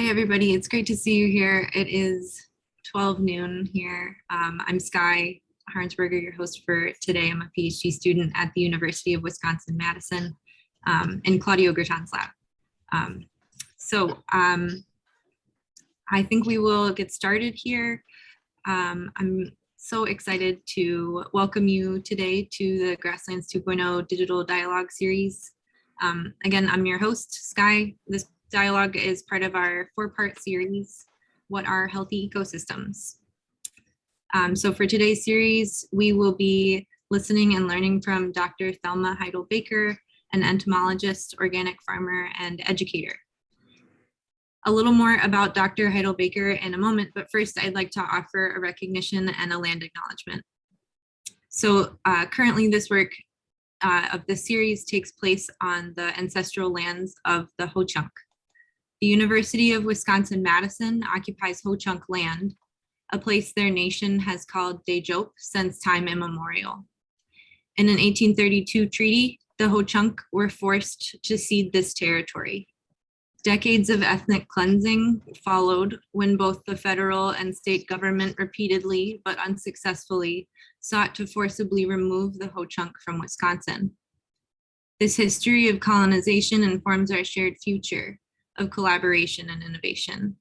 Hi, everybody. It's great to see you here. It is 12 noon here. I'm Sky Harnsberger, your host for today. I'm a PhD student at the University of Wisconsin-Madison in Claudio Gratan's lab. I think we will get started here. I'm so excited to welcome you today to the Grasslands 2.0 Digital Dialogue Series. Again, I'm your host, Sky. This dialogue is part of our 4-part series, What Are Healthy Ecosystems? So for today's series, we will be listening and learning from Dr. Thelma Heidel-Baker, an entomologist, organic farmer, and educator. A little more about Dr. Heidel-Baker in a moment, but first I'd like to offer a recognition and a land acknowledgement. So currently this work of the series takes place on the ancestral lands of the Ho-Chunk. The University of Wisconsin-Madison occupies Ho-Chunk land, a place their nation has called Dejop since time immemorial. In an 1832 treaty, the Ho-Chunk were forced to cede this territory. Decades of ethnic cleansing followed when both the federal and state government repeatedly, but unsuccessfully, sought to forcibly remove the Ho-Chunk from Wisconsin. This history of colonization informs our shared future of collaboration and innovation.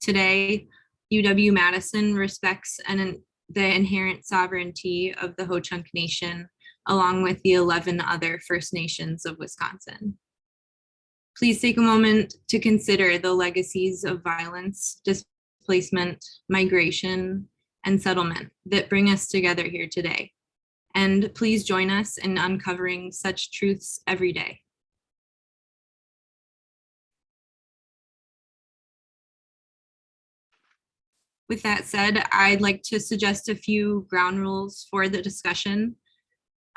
Today, UW-Madison respects the inherent sovereignty of the Ho-Chunk Nation, along with the 11 other First Nations of Wisconsin. Please take a moment to consider the legacies of violence, displacement, migration, and settlement that bring us together here today. And please join us in uncovering such truths every day. With that said, I'd like to suggest a few ground rules for the discussion,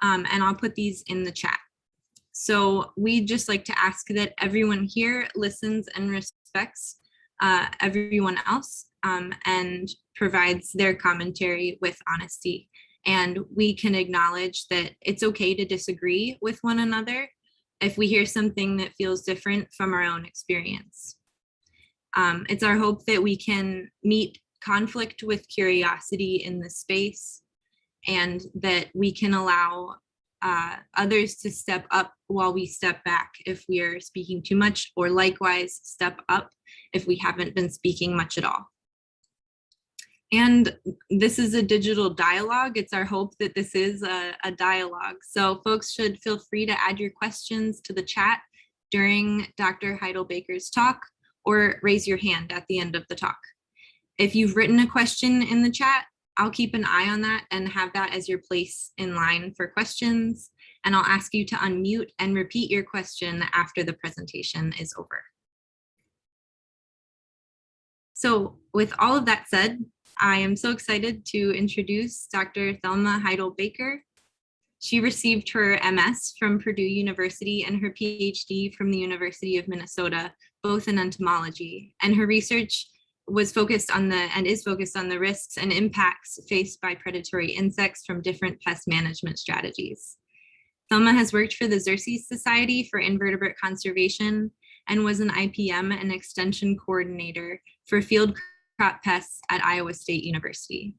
and I'll put these in the chat. So we'd just like to ask that everyone here listens and respects everyone else and provides their commentary with honesty. And we can acknowledge that it's okay to disagree with one another if we hear something that feels different from our own experience. It's our hope that we can meet conflict with curiosity in this space, and that we can allow others to step up while we step back if we are speaking too much, or likewise step up if we haven't been speaking much at all. And this is a digital dialogue. It's our hope that this is a dialogue. So folks should feel free to add your questions to the chat during Dr. Heidel-Baker's talk, or raise your hand at the end of the talk. If you've written a question in the chat, I'll keep an eye on that and have that as your place in line for questions. And I'll ask you to unmute and repeat your question after the presentation is over. So with all of that said, I am so excited to introduce Dr. Thelma Heidel-Baker. She received her MS from Purdue University and her PhD from the University of Minnesota, both in entomology. And her research was focused on is focused on the risks and impacts faced by predatory insects from different pest management strategies. Thelma has worked for the Xerces Society for Invertebrate Conservation and was an IPM and extension coordinator for field crop pests at Iowa State University.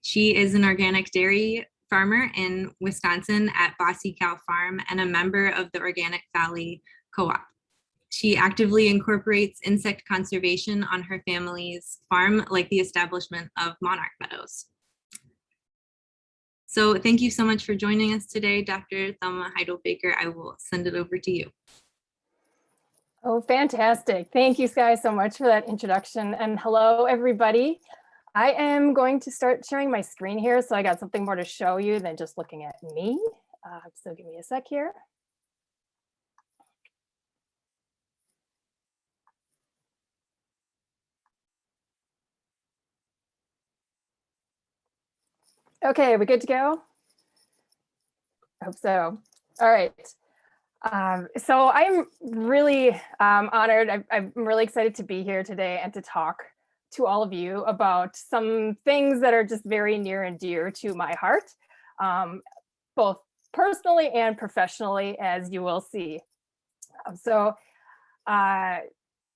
She is an organic dairy farmer in Wisconsin at Bossie Cow Farm and a member of the Organic Valley Co-op. She actively incorporates insect conservation on her family's farm, like the establishment of monarch meadows. So thank you so much for joining us today, Dr. Thelma Heidel-Baker. I will send it over to you. Oh, fantastic. Thank you, Sky, so much for that introduction. And hello, everybody. I am going to start sharing my screen here, so I got something more to show you than just looking at me. So give me a sec here. Okay, are we good to go? I hope so. All right. So I'm really honored. I'm really excited to be here today and to talk to all of you about some things that are just very near and dear to my heart, both personally and professionally, as you will see.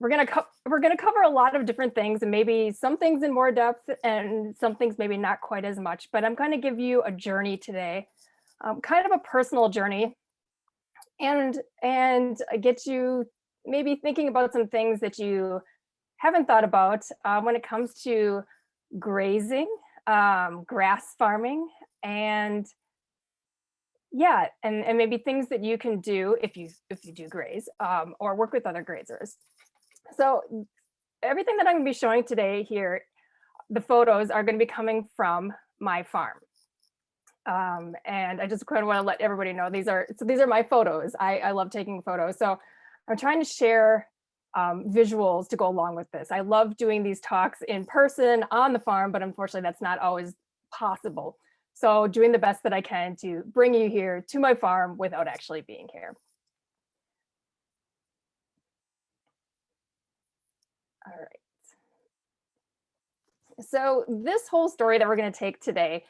we're gonna cover a lot of different things, and maybe some things in more depth and some things maybe not quite as much, but I'm going to give you a journey today, kind of a personal journey, and get you maybe thinking about some things that you haven't thought about when it comes to grazing, grass farming, and yeah, and maybe things that you can do if you do graze, or work with other grazers. So everything that I'm going to be showing today here, the photos are going to be coming from my farm. And I just kind of want to let everybody know these are my photos. I love taking photos. So I'm trying to share visuals to go along with this. I love doing these talks in person on the farm, but unfortunately that's not always possible. So doing the best that I can to bring you here to my farm without actually being here. All right. So this whole story that we're going to take today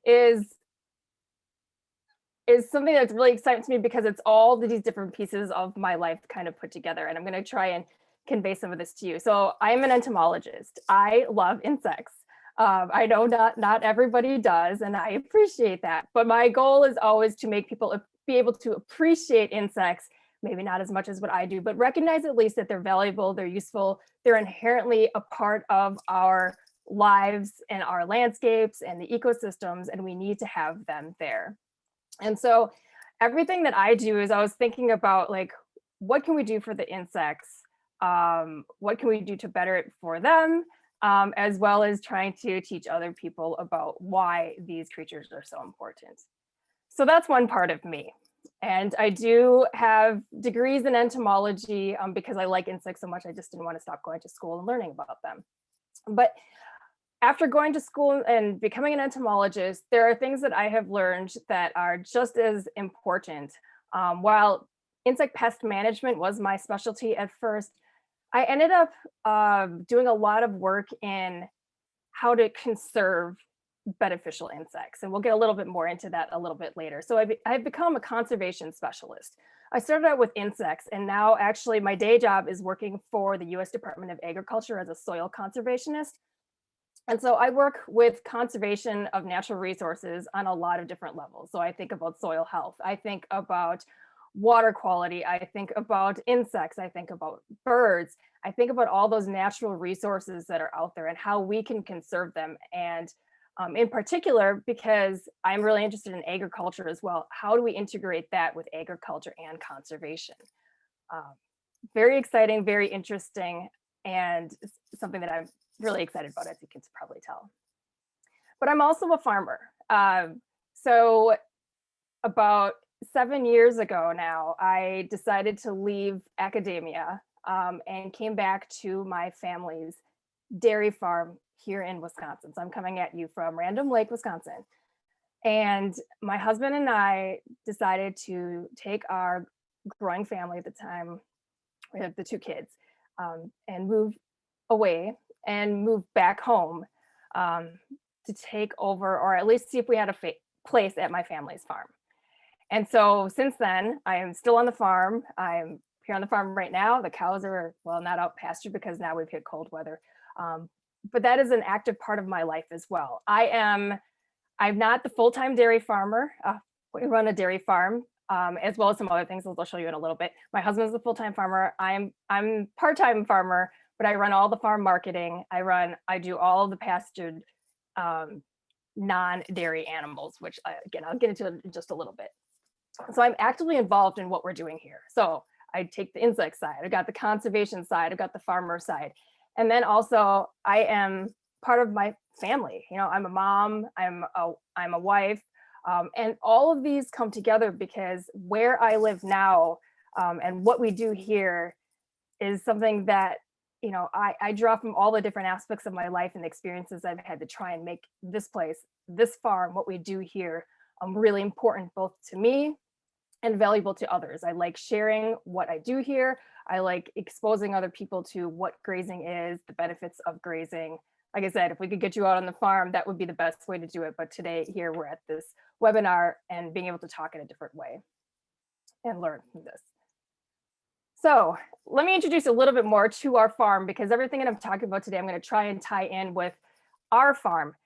is something that's really exciting to me because it's all these different pieces of my life kind of put together, and I'm going to try and convey some of this to you. So I'm an entomologist. I love insects. I know not everybody does, and I appreciate that. But my goal is always to make people be able to appreciate insects, maybe not as much as what I do, but recognize at least that they're valuable, they're useful, they're inherently a part of our lives and our landscapes and the ecosystems, and we need to have them there. And so everything that I do is I was thinking about, like, what can we do for the insects? What can we do to better it for them? As well as trying to teach other people about why these creatures are so important. So that's one part of me. And I do have degrees in entomology because I like insects so much. I just didn't want to stop going to school and learning about them. But after going to school and becoming an entomologist, there are things that I have learned that are just as important. While insect pest management was my specialty at first, I ended up doing a lot of work in how to conserve beneficial insects. And we'll get a little bit more into that a little bit later. So I've become a conservation specialist. I started out with insects, and now actually my day job is working for the US Department of Agriculture as a soil conservationist. And so I work with conservation of natural resources on a lot of different levels. So I think about soil health, I think about water quality, I think about insects, I think about birds, I think about all those natural resources that are out there and how we can conserve them. And in particular, because I'm really interested in agriculture as well, how do we integrate that with agriculture and conservation? Very exciting, very interesting, and something that I'm really excited about, as you can probably tell. But I'm also a farmer. So about 7 years ago now, I decided to leave academia and came back to my family's dairy farm here in Wisconsin. So I'm coming at you from Random Lake, Wisconsin. And my husband and I decided to take our growing family at the time, we had the 2 kids, and move away and move back home to take over, or at least see if we had a place at my family's farm. And so since then, I am still on the farm. I'm here on the farm right now. The cows are, well, not out pasture because now we've hit cold weather. But that is an active part of my life as well. I'm not the full-time dairy farmer. We run a dairy farm, as well as some other things I'll show you in a little bit. My husband's the full-time farmer. I'm part-time farmer, but I run all the farm marketing. I do all of the pastured non-dairy animals, which again, I'll get into in just a little bit. So I'm actively involved in what we're doing here. So I take the insect side, I've got the conservation side, I've got the farmer side. And then also I am part of my family. You know, I'm a mom, I'm a wife, and all of these come together because where I live now and what we do here is something that, you know, I draw from all the different aspects of my life and the experiences I've had to try and make this place, this farm, what we do here, really important both to me and valuable to others. I like sharing what I do here. I like exposing other people to what grazing is, the benefits of grazing. Like I said, if we could get you out on the farm, that would be the best way to do it. But today here we're at this webinar and being able to talk in a different way and learn from this. So let me introduce a little bit more to our farm, because everything that I'm talking about today, I'm going to try and tie in with our farm.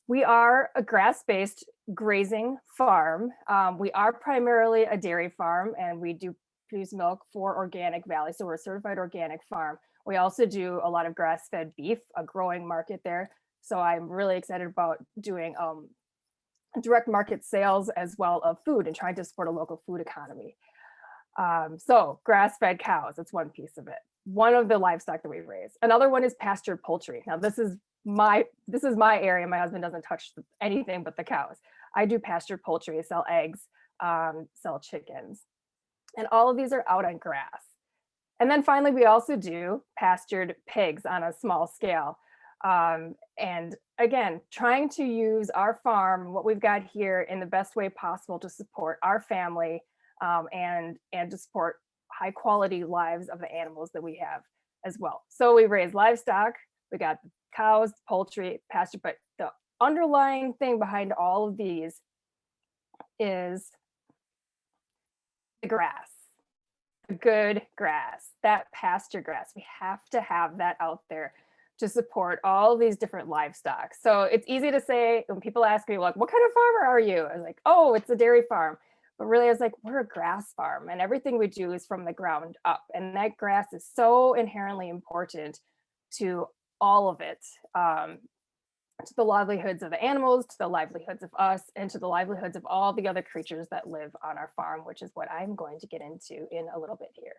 We are a grass-based grazing farm. We are primarily a dairy farm, and we do produce milk for Organic Valley. So we're a certified organic farm. We also do a lot of grass-fed beef, a growing market there. So I'm really excited about doing direct market sales as well of food and trying to support a local food economy. So grass-fed cows, that's one piece of it. One of the livestock that we raise. Another one is pastured poultry. Now this is my area. My husband doesn't touch anything but the cows. I do pastured poultry, sell eggs, sell chickens. And all of these are out on grass. And then finally, we also do pastured pigs on a small scale. And again, trying to use our farm, what we've got here, in the best way possible to support our family, and to support high quality lives of the animals that we have as well. So we raise livestock, we got cows, poultry, pasture, but the underlying thing behind all of these is the grass, the good grass, that pasture grass. We have to have that out there to support all these different livestock. So it's easy to say when people ask me, like, what kind of farmer are you? I was like, oh, it's a dairy farm. But really, I was like, we're a grass farm, and everything we do is from the ground up. And that grass is so inherently important to all of it, to the livelihoods of the animals, to the livelihoods of us, and to the livelihoods of all the other creatures that live on our farm, which is what I'm going to get into in a little bit here.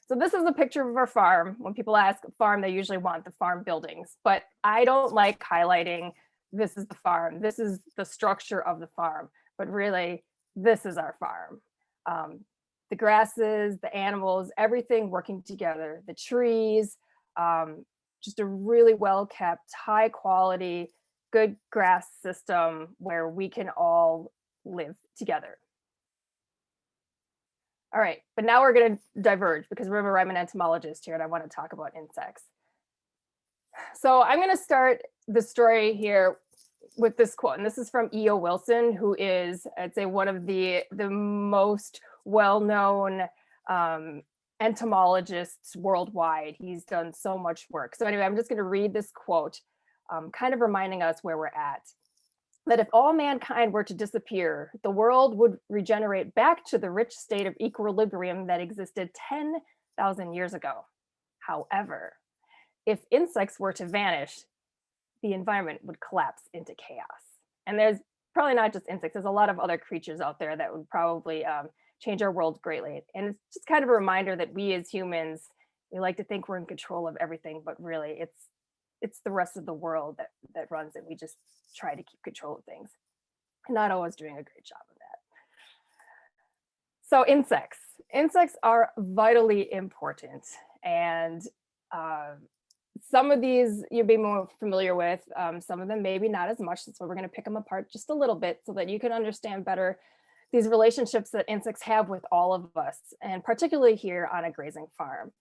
So this is a picture of our farm. When people ask farm, they usually want the farm buildings, but I don't like highlighting this is the farm, this is the structure of the farm. But really, this is our farm. The grasses, the animals, everything working together, the trees, just a really well-kept, high quality, good grass system where we can all live together. All right, but now we're gonna diverge, because remember, I'm an entomologist here and I want to talk about insects. So I'm gonna start the story here with this quote, and this is from E.O. Wilson, who is, I'd say, one of the most well-known entomologists worldwide. He's done so much work. So anyway, I'm just going to read this quote, kind of reminding us where we're at. That if all mankind were to disappear, the world would regenerate back to the rich state of equilibrium that existed 10,000 years ago. However, if insects were to vanish, the environment would collapse into chaos. And there's probably not just insects, there's a lot of other creatures out there that would probably change our world greatly. And it's just kind of a reminder that we as humans, we like to think we're in control of everything, but really it's the rest of the world that runs it. We just try to keep control of things. Not always doing a great job of that. So insects are vitally important. And some of these you'll be more familiar with, some of them maybe not as much. That's why we're going to pick them apart just a little bit so that you can understand better these relationships that insects have with all of us, and particularly here on a grazing farm.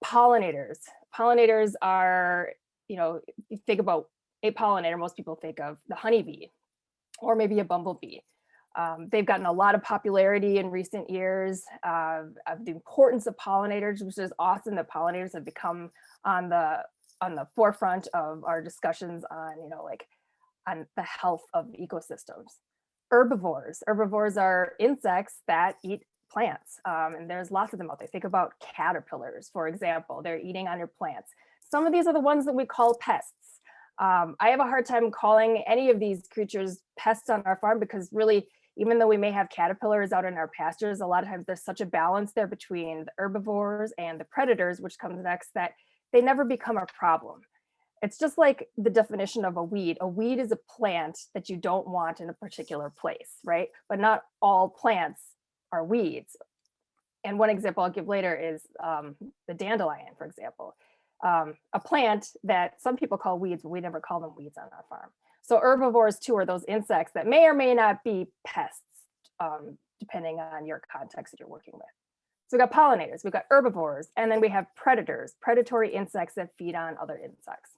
Pollinators. Pollinators are, you think about a pollinator, most people think of the honeybee or maybe a bumblebee. They've gotten a lot of popularity in recent years of the importance of pollinators, which is awesome that pollinators have become on the forefront of our discussions on, on the health of ecosystems. Herbivores. Herbivores are insects that eat plants, and there's lots of them out there. Think about caterpillars, for example. They're eating on your plants. Some of these are the ones that we call pests. I have a hard time calling any of these creatures pests on our farm, because really, even though we may have caterpillars out in our pastures, a lot of times there's such a balance there between the herbivores and the predators, which comes next, that they never become a problem. It's just like the definition of a weed. A weed is a plant that you don't want in a particular place, right? But not all plants are weeds. And one example I'll give later is the dandelion, for example. A plant that some people call weeds, but we never call them weeds on our farm. So herbivores too are those insects that may or may not be pests, depending on your context that you're working with. So we've got pollinators, we've got herbivores, and then we have predators, predatory insects that feed on other insects.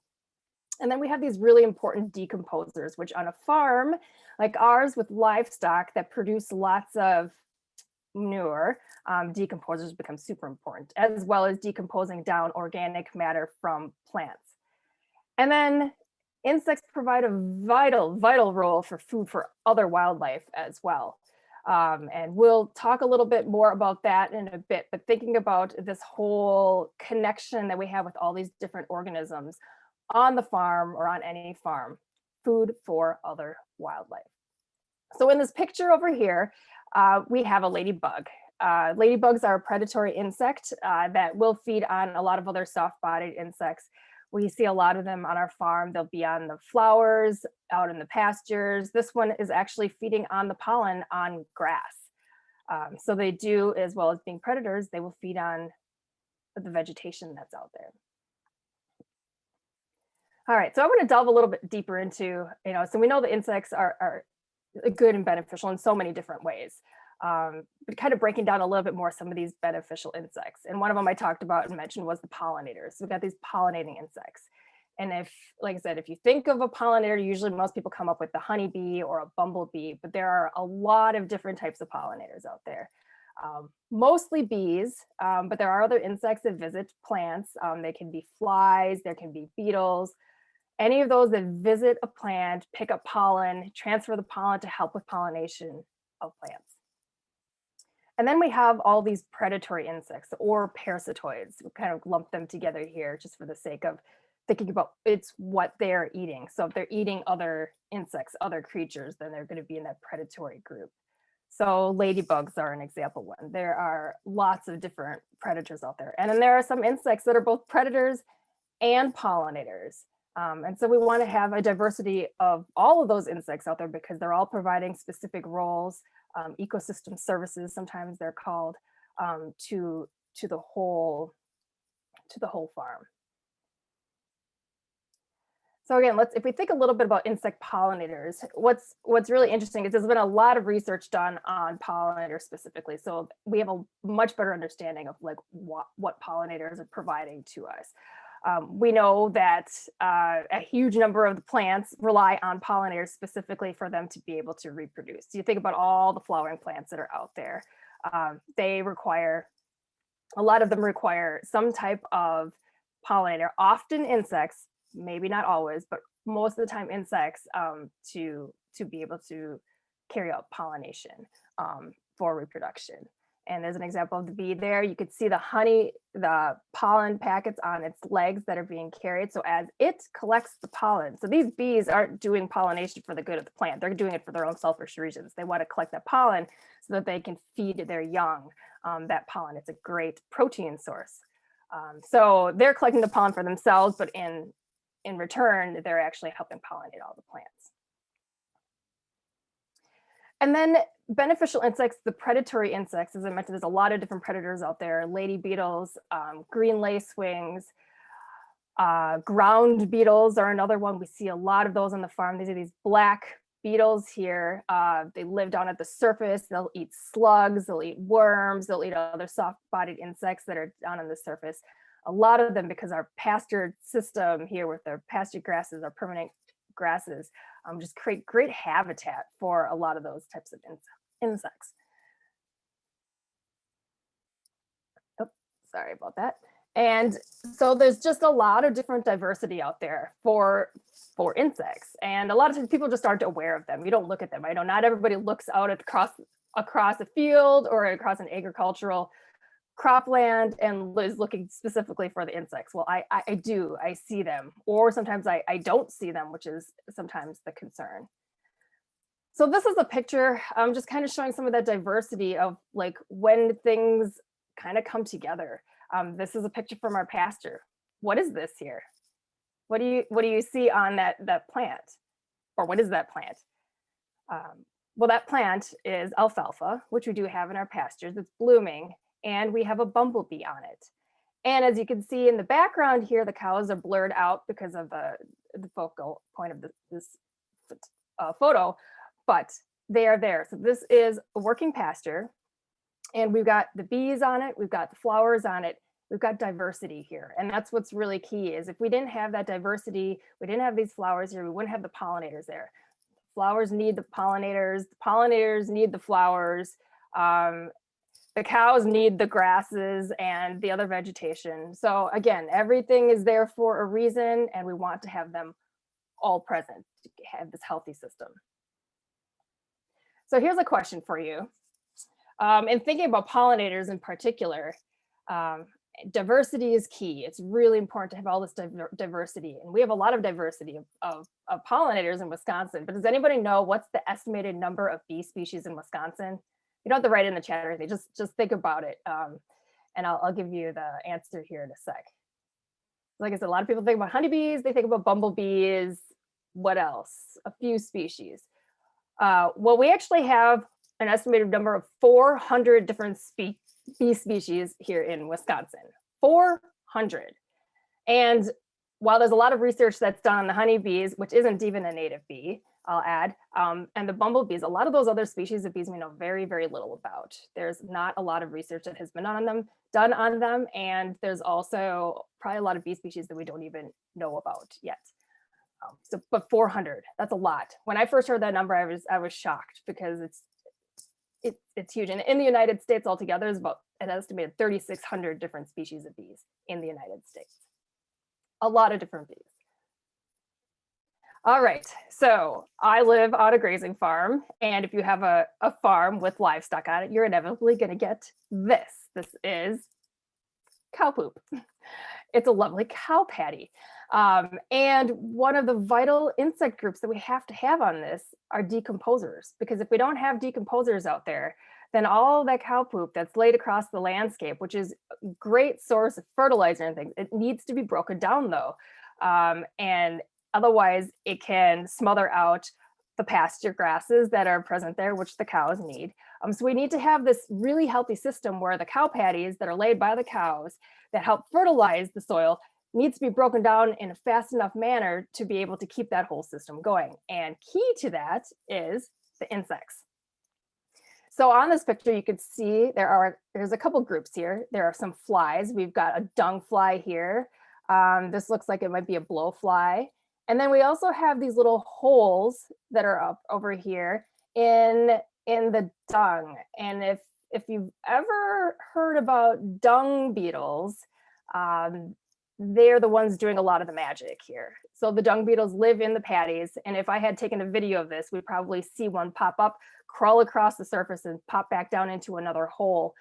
And then we have these really important decomposers, which on a farm like ours with livestock that produce lots of manure, decomposers become super important, as well as decomposing down organic matter from plants. And then insects provide a vital role for food for other wildlife as well. And we'll talk a little bit more about that in a bit, but thinking about this whole connection that we have with all these different organisms on the farm or on any farm, food for other wildlife. So in this picture over here, we have a ladybug. Ladybugs are a predatory insect that will feed on a lot of other soft-bodied insects. We see a lot of them on our farm. They'll be on the flowers, out in the pastures. This one is actually feeding on the pollen on grass. So they do, as well as being predators, they will feed on the vegetation that's out there. All right, so I want to delve a little bit deeper into, so we know the insects are good and beneficial in so many different ways. But kind of breaking down a little bit more some of these beneficial insects. And one of them I talked about and mentioned was the pollinators. So we've got these pollinating insects. And if, like I said, if you think of a pollinator, usually most people come up with the honeybee or a bumblebee, but there are a lot of different types of pollinators out there. Mostly bees, but there are other insects that visit plants. They can be flies, there can be beetles, any of those that visit a plant, pick up pollen, transfer the pollen to help with pollination of plants. And then we have all these predatory insects or parasitoids. We kind of lump them together here just for the sake of thinking about it's what they're eating. So if they're eating other insects, other creatures, then they're going to be in that predatory group. So ladybugs are an example one. There are lots of different predators out there. And then there are some insects that are both predators and pollinators. And so we want to have a diversity of all of those insects out there because they're all providing specific roles, ecosystem services, sometimes they're called, to the whole farm. So again, if we think a little bit about insect pollinators, what's really interesting is there's been a lot of research done on pollinators specifically. So we have a much better understanding of like what pollinators are providing to us. We know that a huge number of the plants rely on pollinators specifically for them to be able to reproduce. So you think about all the flowering plants that are out there. A lot of them require some type of pollinator, often insects, maybe not always, but most of the time insects to be able to carry out pollination for reproduction. And there's an example of the bee there. You could see the pollen packets on its legs that are being carried. So as it collects the pollen, so these bees aren't doing pollination for the good of the plant. They're doing it for their own selfish reasons. They want to collect that pollen so that they can feed their young that pollen. It's a great protein source. So they're collecting the pollen for themselves, but in return, they're actually helping pollinate all the plants. And then beneficial insects, the predatory insects, as I mentioned, there's a lot of different predators out there, lady beetles, green lacewings, ground beetles are another one. We see a lot of those on the farm. These are these black beetles here. They live down at the surface. They'll eat slugs, they'll eat worms, they'll eat other soft-bodied insects that are down on the surface. A lot of them, because our pastured system here with their pastured grasses, our permanent grasses, just create great habitat for a lot of those types of insects. Oh, sorry about that. And so there's just a lot of different diversity out there for insects. And a lot of times people just aren't aware of them. You don't look at them. I know not everybody looks out across a field or across an agricultural cropland and is looking specifically for the insects. Well, I do, I see them, or sometimes I don't see them, which is sometimes the concern. So this is a picture, just kind of showing some of that diversity of like when things kind of come together. This is a picture from our pasture. What is this here? What do you see on that plant? Or what is that plant? Well, that plant is alfalfa, which we do have in our pastures. It's blooming. And we have a bumblebee on it. And as you can see in the background here, the cows are blurred out because of the focal point of this photo, but they are there. So this is a working pasture, and we've got the bees on it, we've got the flowers on it, we've got diversity here. And that's what's really key is if we didn't have that diversity, we didn't have these flowers here, we wouldn't have the pollinators there. Flowers need the pollinators need the flowers. The cows need the grasses and the other vegetation. So again, everything is there for a reason, and we want to have them all present to have this healthy system. So here's a question for you. And thinking about pollinators in particular, diversity is key. It's really important to have all this diversity. And we have a lot of diversity of pollinators in Wisconsin. But does anybody know what's the estimated number of bee species in Wisconsin? You don't have to write in the chat or anything, just think about it. And I'll give you the answer here in a sec. Like I said, a lot of people think about honeybees, they think about bumblebees. What else? A few species. Well, we actually have an estimated number of 400 different bee species here in Wisconsin. 400. And while there's a lot of research that's done on the honeybees, which isn't even a native bee, I'll add, and the bumblebees, a lot of those other species of bees we know very, very little about. There's not a lot of research that has been done on them, and there's also probably a lot of bee species that we don't even know about yet. But 400, that's a lot. When I first heard that number, I was shocked because it's huge. And in the United States altogether, there's about an estimated 3,600 different species of bees in the United States. A lot of different bees. All right, so I live on a grazing farm, and if you have a farm with livestock on it, you're inevitably going to get this. This is cow poop. It's a lovely cow patty. And one of the vital insect groups that we have to have on this are decomposers, because if we don't have decomposers out there, then all that cow poop that's laid across the landscape, which is a great source of fertilizer and things, it needs to be broken down though. And otherwise it can smother out the pasture grasses that are present there, which the cows need. So we need to have this really healthy system where the cow patties that are laid by the cows that help fertilize the soil needs to be broken down in a fast enough manner to be able to keep that whole system going. And key to that is the insects. So on this picture, you can see there's a couple groups here. There are some flies. We've got a dung fly here. This looks like it might be a blowfly. And then we also have these little holes that are up over here in the dung. And if you've ever heard about dung beetles, they're the ones doing a lot of the magic here. So the dung beetles live in the patties. And if I had taken a video of this, we'd probably see one pop up, crawl across the surface and pop back down into another hole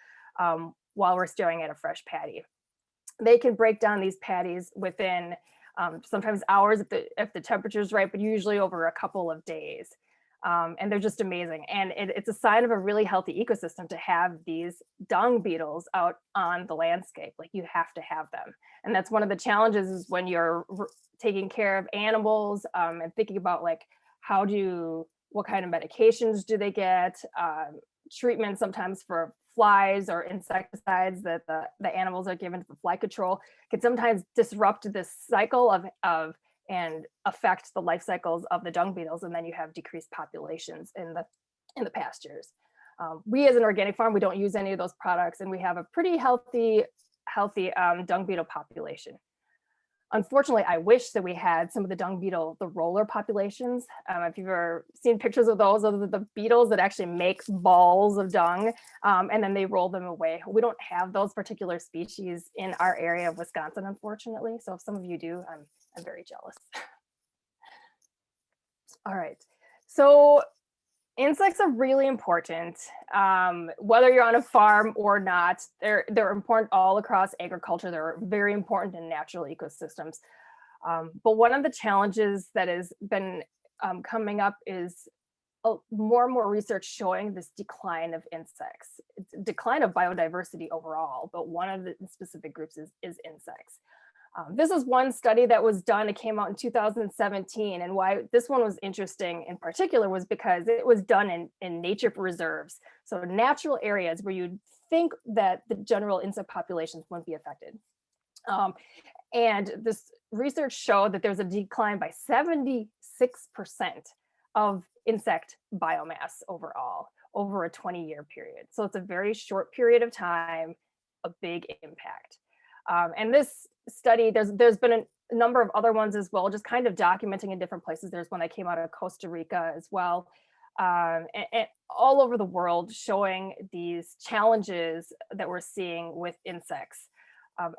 while we're staring at a fresh patty. They can break down these patties within sometimes hours if the temperature is right, but usually over a couple of days. And they're just amazing. And it's a sign of a really healthy ecosystem to have these dung beetles out on the landscape. Like, you have to have them. And that's one of the challenges is when you're taking care of animals and thinking about like, what kind of medications do they get, treatment sometimes for flies or insecticides that the animals are given for fly control can sometimes disrupt this cycle of and affect the life cycles of the dung beetles, and then you have decreased populations in the pastures. We as an organic farm, we don't use any of those products, and we have a pretty healthy dung beetle population. Unfortunately, I wish that we had some of the dung beetle, the roller populations. If you've ever seen pictures of those are the beetles that actually make balls of dung and then they roll them away. We don't have those particular species in our area of Wisconsin, unfortunately. So if some of you do, I'm very jealous. All right, so insects are really important. Whether you're on a farm or not, they're important all across agriculture. They're very important in natural ecosystems. But one of the challenges that has been coming up is more and more research showing this decline of insects. It's a decline of biodiversity overall, but one of the specific groups is insects. This is one study that was done. It came out in 2017. And why this one was interesting in particular was because it was done in nature reserves. So natural areas where you'd think that the general insect populations wouldn't be affected. And this research showed that there's a decline by 76% of insect biomass overall over a 20-year period. So it's a very short period of time, a big impact. And this study, there's been a number of other ones as well, just kind of documenting in different places. There's one that came out of Costa Rica as well. and all over the world, showing these challenges that we're seeing with insects.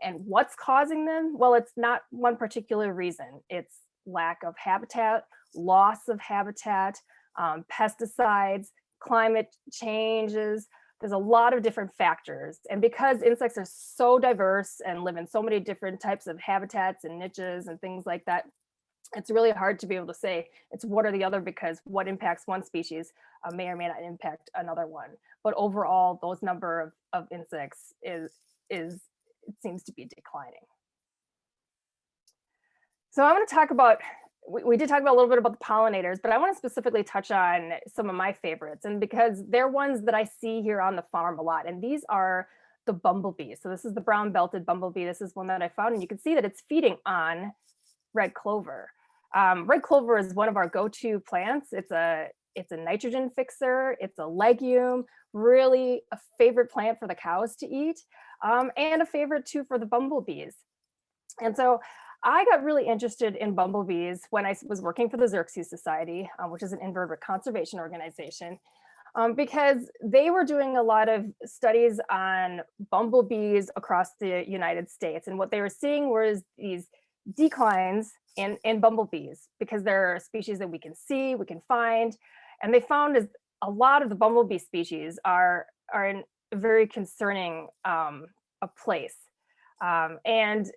And what's causing them? Well, it's not one particular reason. It's lack of habitat, loss of habitat, pesticides, climate changes. There's a lot of different factors. And because insects are so diverse and live in so many different types of habitats and niches and things like that, it's really hard to be able to say it's one or the other, because what impacts one species may or may not impact another one. But overall, those number of insects is it seems to be declining. So I'm going to talk about, we did talk about a little bit about the pollinators, but I want to specifically touch on some of my favorites, and because they're ones that I see here on the farm a lot, and these are the bumblebees. So this is the brown belted bumblebee. This is one that I found, and you can see that it's feeding on red clover. Red clover is one of our go-to plants. It's a nitrogen fixer. It's a legume, really a favorite plant for the cows to eat, and a favorite too for the bumblebees. And so I got really interested in bumblebees when I was working for the Xerces Society, which is an invertebrate conservation organization, because they were doing a lot of studies on bumblebees across the United States. And what they were seeing was these declines in bumblebees, because they're a species that we can see, we can find. And they found is a lot of the bumblebee species are in a very concerning a place. And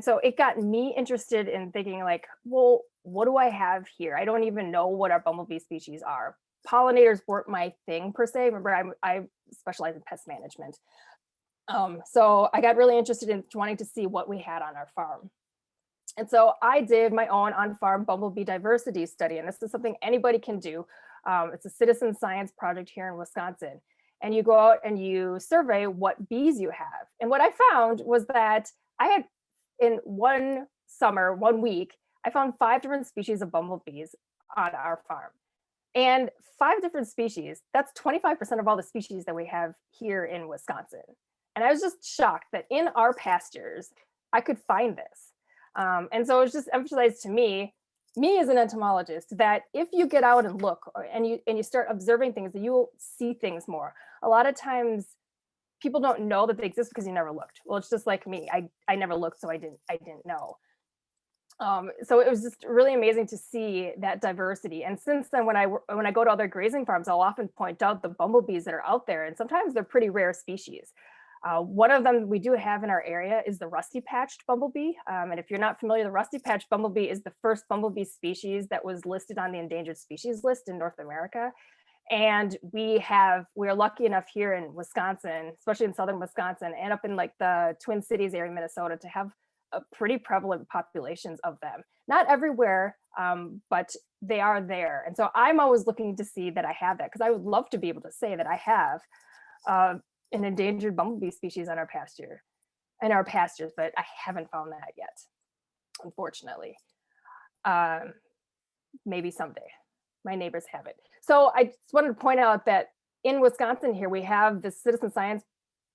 so it got me interested in thinking like, well, what do I have here? I don't even know what our bumblebee species are. Pollinators weren't my thing per se. Remember, I specialize in pest management. So I got really interested in wanting to see what we had on our farm. And so I did my own on-farm bumblebee diversity study. And this is something anybody can do. It's a citizen science project here in Wisconsin. And you go out and you survey what bees you have. And what I found was that I had, in one summer, 1 week, I found 5 different species of bumblebees on our farm. And 5 different species, that's 25% of all the species that we have here in Wisconsin. And I was just shocked that in our pastures, I could find this. And so it was just emphasized to me as an entomologist, that if you get out and look and you start observing things, that you will see things more. A lot of times people don't know that they exist because you never looked. Well, it's just like me. I never looked, so I didn't know. So it was just really amazing to see that diversity. And since then, when I go to other grazing farms, I'll often point out the bumblebees that are out there, and sometimes they're pretty rare species. One of them we do have in our area is the rusty-patched bumblebee. And if you're not familiar, the rusty-patched bumblebee is the first bumblebee species that was listed on the endangered species list in North America. And we are lucky enough here in Wisconsin, especially in southern Wisconsin and up in like the Twin Cities area, Minnesota, to have a pretty prevalent populations of them. Not everywhere, but they are there. And so I'm always looking to see that I have that, because I would love to be able to say that I have an endangered bumblebee species on our pastures, but I haven't found that yet, unfortunately. Maybe someday. My neighbors have it. So I just wanted to point out that in Wisconsin here, we have this citizen science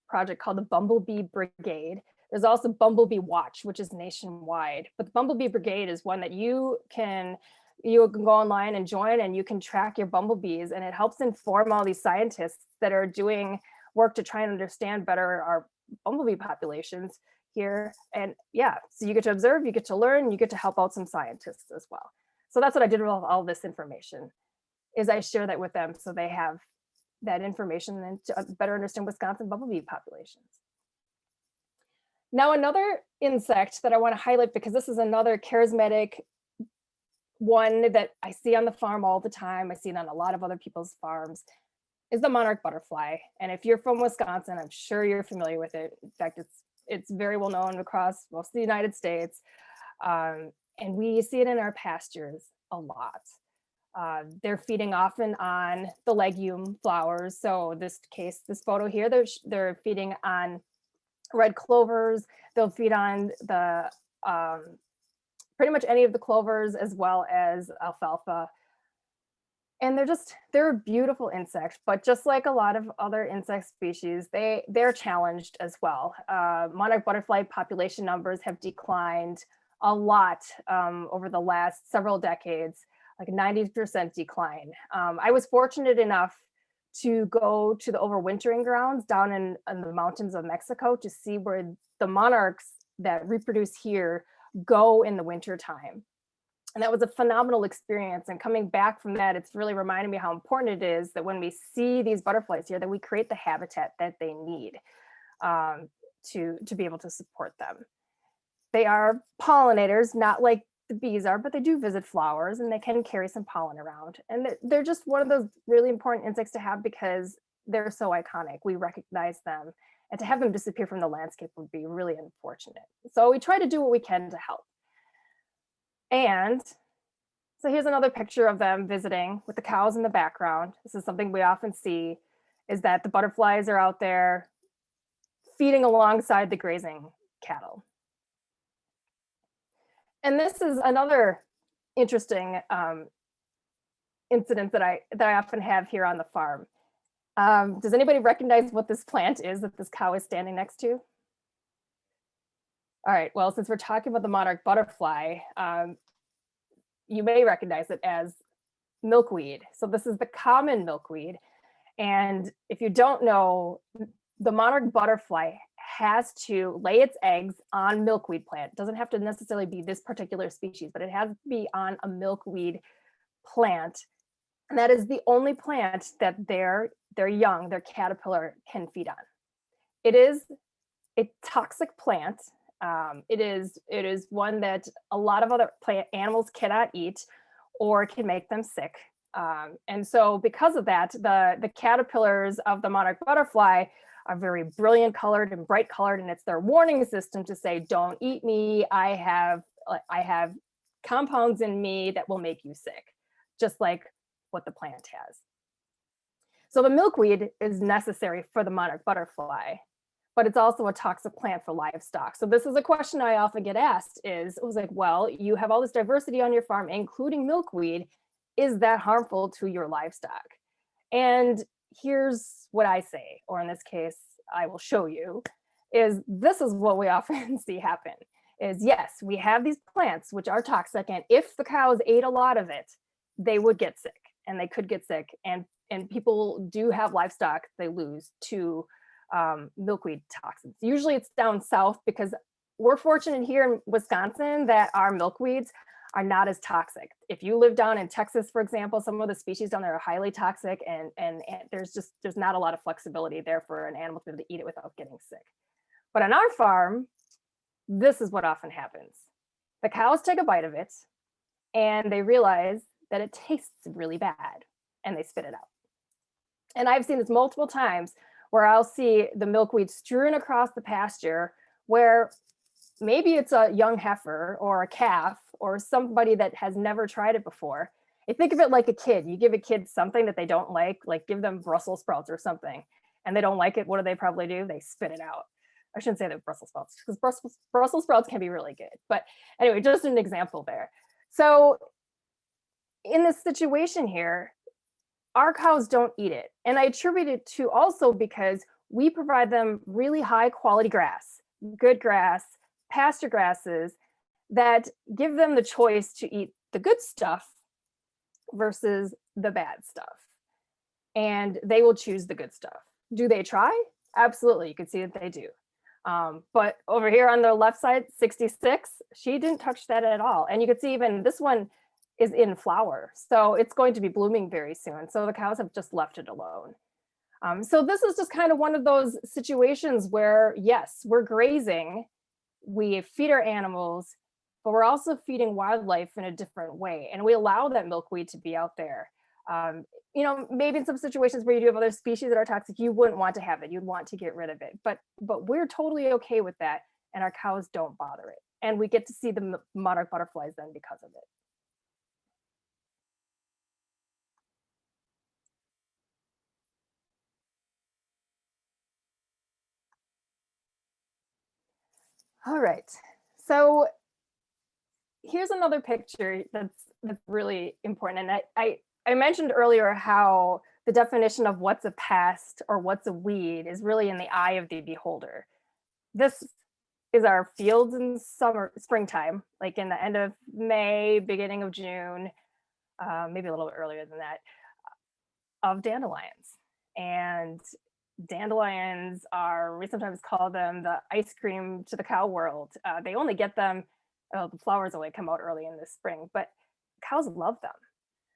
project called the Bumblebee Brigade. There's also Bumblebee Watch, which is nationwide. But the Bumblebee Brigade is one that you can go online and join, and you can track your bumblebees, and it helps inform all these scientists that are doing work to try and understand better our bumblebee populations here. And yeah, so you get to observe, you get to learn, you get to help out some scientists as well. So that's what I did with all this information, is I share that with them so they have that information and to better understand Wisconsin bumblebee populations. Now, another insect that I want to highlight, because this is another charismatic one that I see on the farm all the time, I see it on a lot of other people's farms, is the monarch butterfly. And if you're from Wisconsin, I'm sure you're familiar with it. In fact, it's very well known across most of the United States. And we see it in our pastures a lot. They're feeding often on the legume flowers. So this photo here, they're feeding on red clovers. They'll feed on the pretty much any of the clovers, as well as alfalfa. And they're a beautiful insect, but just like a lot of other insect species, they're challenged as well. Monarch butterfly population numbers have declined a lot over the last several decades. like a 90% decline. I was fortunate enough to go to the overwintering grounds down in the mountains of Mexico to see where the monarchs that reproduce here go in the winter time. And that was a phenomenal experience. And coming back from that, it's really reminding me how important it is that when we see these butterflies here, that we create the habitat that they need to be able to support them. They are pollinators, not like the bees are, but they do visit flowers and they can carry some pollen around. And they're just one of those really important insects to have because they're so iconic. We recognize them, and to have them disappear from the landscape would be really unfortunate. So we try to do what we can to help. And so here's another picture of them visiting with the cows in the background. This is something we often see, is that the butterflies are out there feeding alongside the grazing cattle. And this is another interesting incident that I often have here on the farm. Does anybody recognize what this plant is that this cow is standing next to? All right, well, since we're talking about the monarch butterfly, you may recognize it as milkweed. So this is the common milkweed. And if you don't know, the monarch butterfly has to lay its eggs on milkweed plant. It doesn't have to necessarily be this particular species, but it has to be on a milkweed plant. And that is the only plant that their young, their caterpillar, can feed on. It is a toxic plant. It is one that a lot of other plant animals cannot eat or can make them sick. And so because of that, the caterpillars of the monarch butterfly are very brilliant colored and bright colored, and it's their warning system to say, don't eat me. I have compounds in me that will make you sick, just like what the plant has. So the milkweed is necessary for the monarch butterfly, but it's also a toxic plant for livestock. So this is a question I often get asked is, it was like, well, you have all this diversity on your farm, including milkweed. Is that harmful to your livestock? And here's what I say, or in this case, I will show you, is this is what we often see happen, is yes, we have these plants which are toxic, and if the cows ate a lot of it, they would get sick, and they could get sick, and people do have livestock they lose to milkweed toxins. Usually it's down south because we're fortunate here in Wisconsin that our milkweeds are not as toxic. If you live down in Texas, for example, some of the species down there are highly toxic, and there's not a lot of flexibility there for an animal to be able to eat it without getting sick. But on our farm, this is what often happens. The cows take a bite of it and they realize that it tastes really bad and they spit it out. And I've seen this multiple times where I'll see the milkweed strewn across the pasture where maybe it's a young heifer or a calf or somebody that has never tried it before. You think of it like a kid. You give a kid something that they don't like give them Brussels sprouts or something, and they don't like it. What do they probably do? They spit it out. I shouldn't say that Brussels sprouts, because Brussels sprouts can be really good. But anyway, just an example there. So in this situation here, our cows don't eat it. And I attribute it to also because we provide them really high quality grass, good grass, pasture grasses that give them the choice to eat the good stuff versus the bad stuff. And they will choose the good stuff. Do they try? Absolutely. You can see that they do. But over here on the left side, 66, she didn't touch that at all. And you can see even this one is in flower. So it's going to be blooming very soon. So the cows have just left it alone. So this is just kind of one of those situations where, yes, we're grazing, we feed our animals, but we're also feeding wildlife in a different way. And we allow that milkweed to be out there. Maybe in some situations where you do have other species that are toxic, you wouldn't want to have it. You'd want to get rid of it. But we're totally okay with that. And our cows don't bother it. And we get to see the monarch butterflies then because of it. All right. So here's another picture that's really important. And I mentioned earlier how the definition of what's a pest or what's a weed is really in the eye of the beholder. This is our fields in springtime, like in the end of May, beginning of June. maybe a little bit earlier than that, of dandelions. And dandelions are, we sometimes call them the ice cream to the cow world. They only get them, the flowers only come out early in the spring, but cows love them.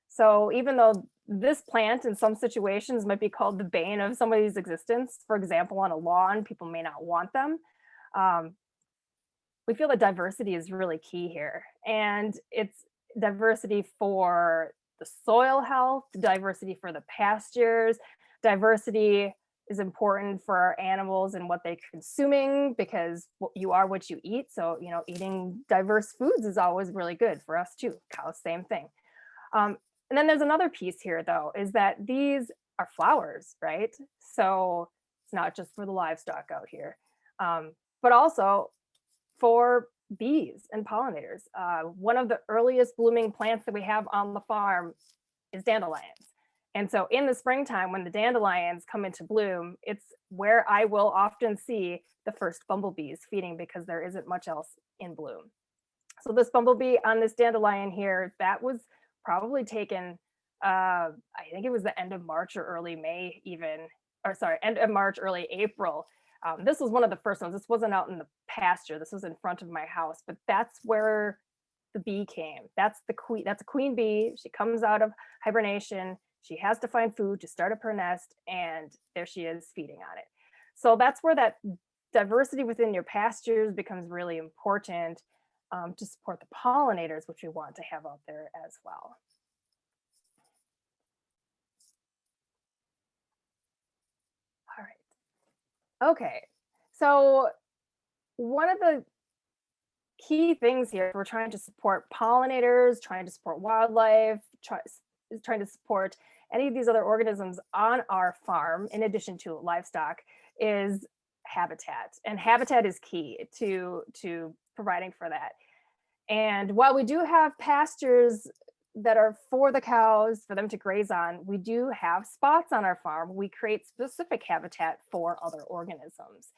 So even though this plant in some situations might be called the bane of somebody's existence, for example, on a lawn, people may not want them. Um, we feel that diversity is really key here. And it's diversity for the soil health, diversity for the pastures, diversity is important for our animals and what they're consuming because you are what you eat. So, eating diverse foods is always really good for us too. Cows, same thing. Um, and then there's another piece here, though, is that these are flowers, right? So it's not just for the livestock out here, but also for bees and pollinators. One of the earliest blooming plants that we have on the farm is dandelions. And so in the springtime, when the dandelions come into bloom, it's where I will often see the first bumblebees feeding because there isn't much else in bloom. So this bumblebee on this dandelion here, that was probably taken, I think it was the end of March or early May even, or sorry, end of March, early April. This was one of the first ones. This wasn't out in the pasture. This was in front of my house, but that's where the bee came. That's the queen. That's a queen bee. She comes out of hibernation. She has to find food to start up her nest, and there she is feeding on it. So that's where that diversity within your pastures becomes really important to support the pollinators, which we want to have out there as well. All right. Okay. So one of the key things here, we're trying to support pollinators, trying to support wildlife, trying to support any of these other organisms on our farm, in addition to livestock, is habitat. And habitat is key to providing for that. And while we do have pastures that are for the cows, for them to graze on, we do have spots on our farm. We create specific habitat for other organisms.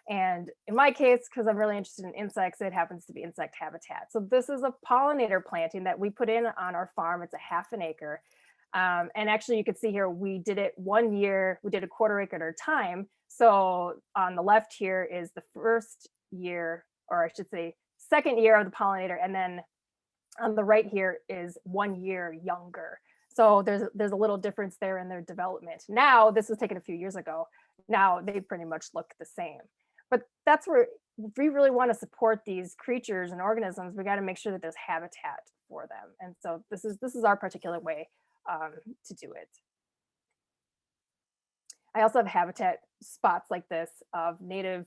And in my case, because I'm really interested in insects, it happens to be insect habitat. So this is a pollinator planting that we put in on our farm. It's a half an acre. And actually you can see here, we did it 1 year, we did a quarter acre at a time. So on the left here is the first year, or I should say second year of the pollinator. And then on the right here is 1 year younger. So there's a little difference there in their development. Now, this was taken a few years ago. Now they pretty much look the same. But that's where, if we really want to support these creatures and organisms, we got to make sure that there's habitat for them. And so this is our particular way to do it. I also have habitat spots like this of native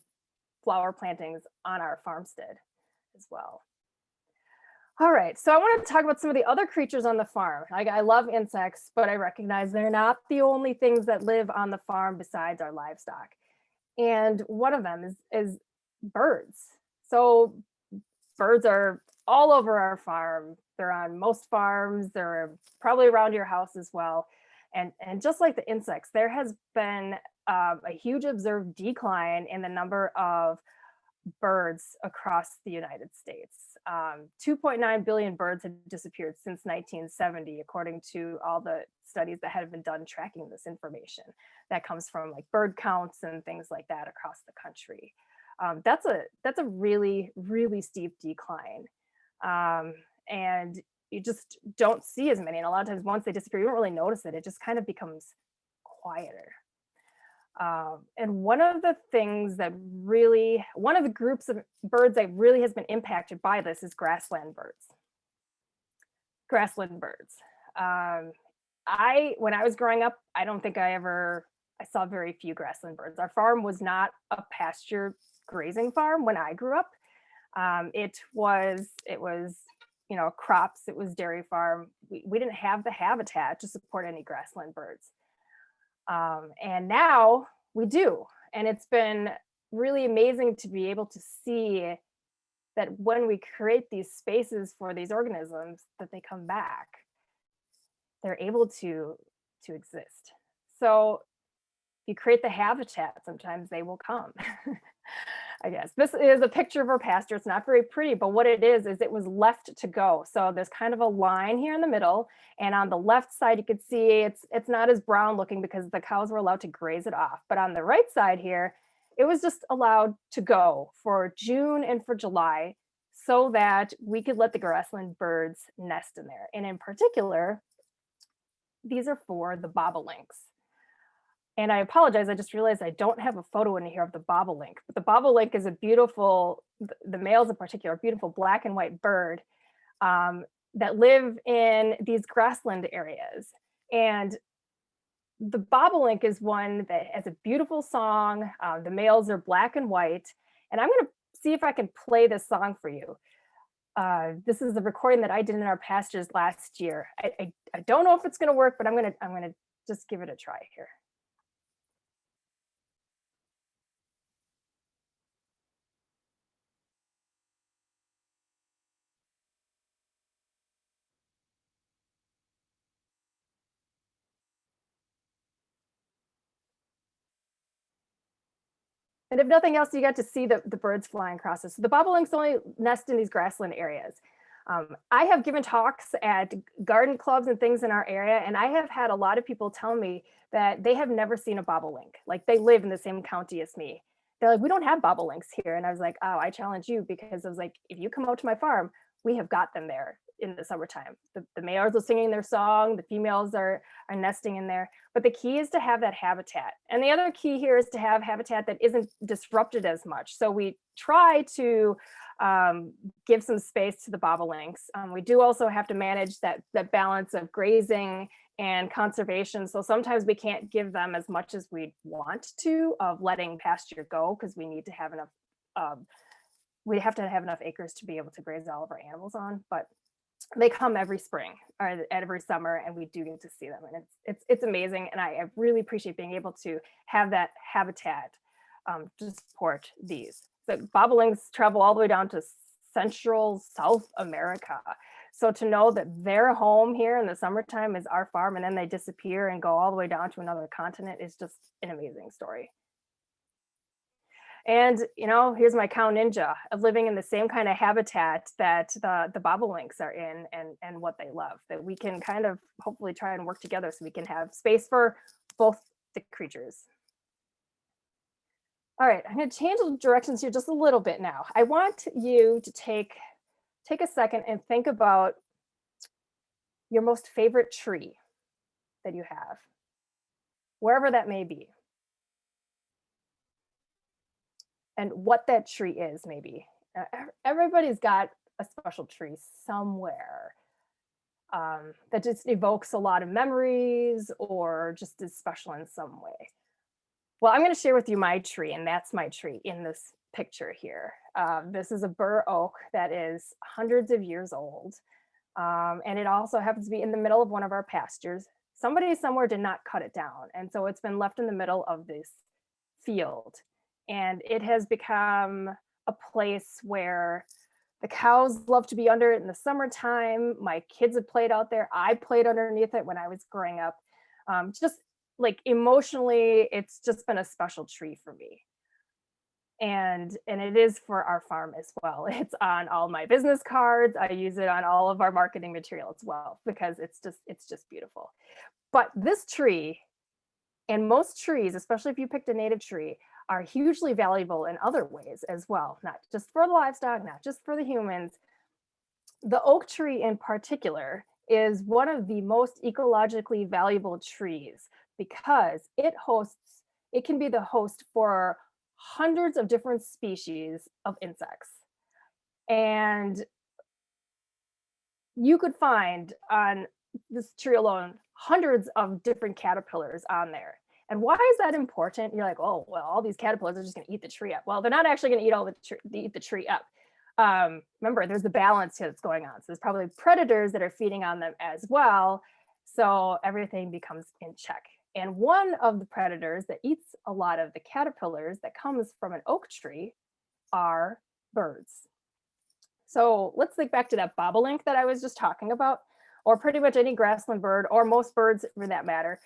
flower plantings on our farmstead as well. All right, so I want to talk about some of the other creatures on the farm. I love insects, but I recognize they're not the only things that live on the farm besides our livestock. And one of them is birds. So birds are all over our farm. They're on most farms. They're probably around your house as well. And just like the insects, there has been a huge observed decline in the number of birds across the United States. 2.9 billion birds have disappeared since 1970, according to all the studies that have been done tracking this information. That comes from like bird counts and things like that across the country. That's a really, really steep decline. And you just don't see as many. And a lot of times once they disappear, you don't really notice it. It just kind of becomes quieter. And one of the things that really, one of the groups of birds that really has been impacted by this is grassland birds. Grassland birds. When I was growing up, I don't think I saw very few grassland birds. Our farm was not a pasture grazing farm when I grew up. It was, crops, it was dairy farm. We didn't have the habitat to support any grassland birds. And now we do. And it's been really amazing to be able to see that when we create these spaces for these organisms, that they come back. They're able to exist. So if you create the habitat, sometimes they will come. I guess. This is a picture of our pasture. It's not very pretty, but what it is it was left to go. So there's kind of a line here in the middle, and on the left side, you can see it's not as brown looking because the cows were allowed to graze it off. But on the right side here, it was just allowed to go for June and for July so that we could let the grassland birds nest in there. And in particular, these are for the bobolinks. And I apologize, I just realized I don't have a photo in here of the bobolink, but the bobolink is a beautiful, the males in particular, beautiful black and white bird that live in these grassland areas. And the bobolink is one that has a beautiful song. The males are black and white. And I'm gonna see if I can play this song for you. This is the recording that I did in our pastures last year. I don't know if it's gonna work, but I'm gonna just give it a try here. And if nothing else, you get to see the birds flying across this. So the bobolinks only nest in these grassland areas. I have given talks at garden clubs and things in our area, and I have had a lot of people tell me that they have never seen a bobolink. Like they live in the same county as me. They're like, we don't have bobolinks here. And I was like, oh, I challenge you, because I was like, if you come out to my farm, we have got them there in the summertime. The males are singing their song, the females are nesting in there. But the key is to have that habitat. And the other key here is to have habitat that isn't disrupted as much. So we try to give some space to the bobolinks. We do also have to manage that balance of grazing and conservation. So sometimes we can't give them as much as we want to of letting pasture go, because we need to have enough, we have to have enough acres to be able to graze all of our animals on. But they come every spring or every summer, and we do get to see them, and it's amazing. And I really appreciate being able to have that habitat to support these. The bobolinks travel all the way down to Central South America. So to know that their home here in the summertime is our farm, and then they disappear and go all the way down to another continent, is just an amazing story. And, you know, here's my cow ninja of living in the same kind of habitat that the bobolinks are in, and what they love, that we can kind of hopefully try and work together so we can have space for both the creatures. All right, I'm going to change the directions here just a little bit now. I want you to take a second and think about your most favorite tree that you have, wherever that may be, and what that tree is. Maybe everybody's got a special tree somewhere that just evokes a lot of memories or just is special in some way. Well, I'm going to share with you my tree, and that's my tree in this picture here. This is a bur oak that is hundreds of years old, and it also happens to be in the middle of one of our pastures. Somebody somewhere did not cut it down, and so it's been left in the middle of this field. And it has become a place where the cows love to be under it in the summertime. My kids have played out there. I played underneath it when I was growing up. Just like emotionally, it's just been a special tree for me. And it is for our farm as well. It's on all my business cards. I use it on all of our marketing material as well, because it's just beautiful. But this tree, and most trees, especially if you picked a native tree, are hugely valuable in other ways as well, not just for the livestock, not just for the humans. The oak tree in particular is one of the most ecologically valuable trees, because it can be the host for hundreds of different species of insects. And you could find on this tree alone hundreds of different caterpillars on there. And why is that important? You're like, oh, well, all these caterpillars are just going to eat the tree up. Well, they're not actually going to eat the tree up. Remember, there's the balance here that's going on. So there's probably predators that are feeding on them as well. So everything becomes in check. And one of the predators that eats a lot of the caterpillars that comes from an oak tree are birds. So let's think back to that bobolink that I was just talking about, or pretty much any grassland bird, or most birds for that matter.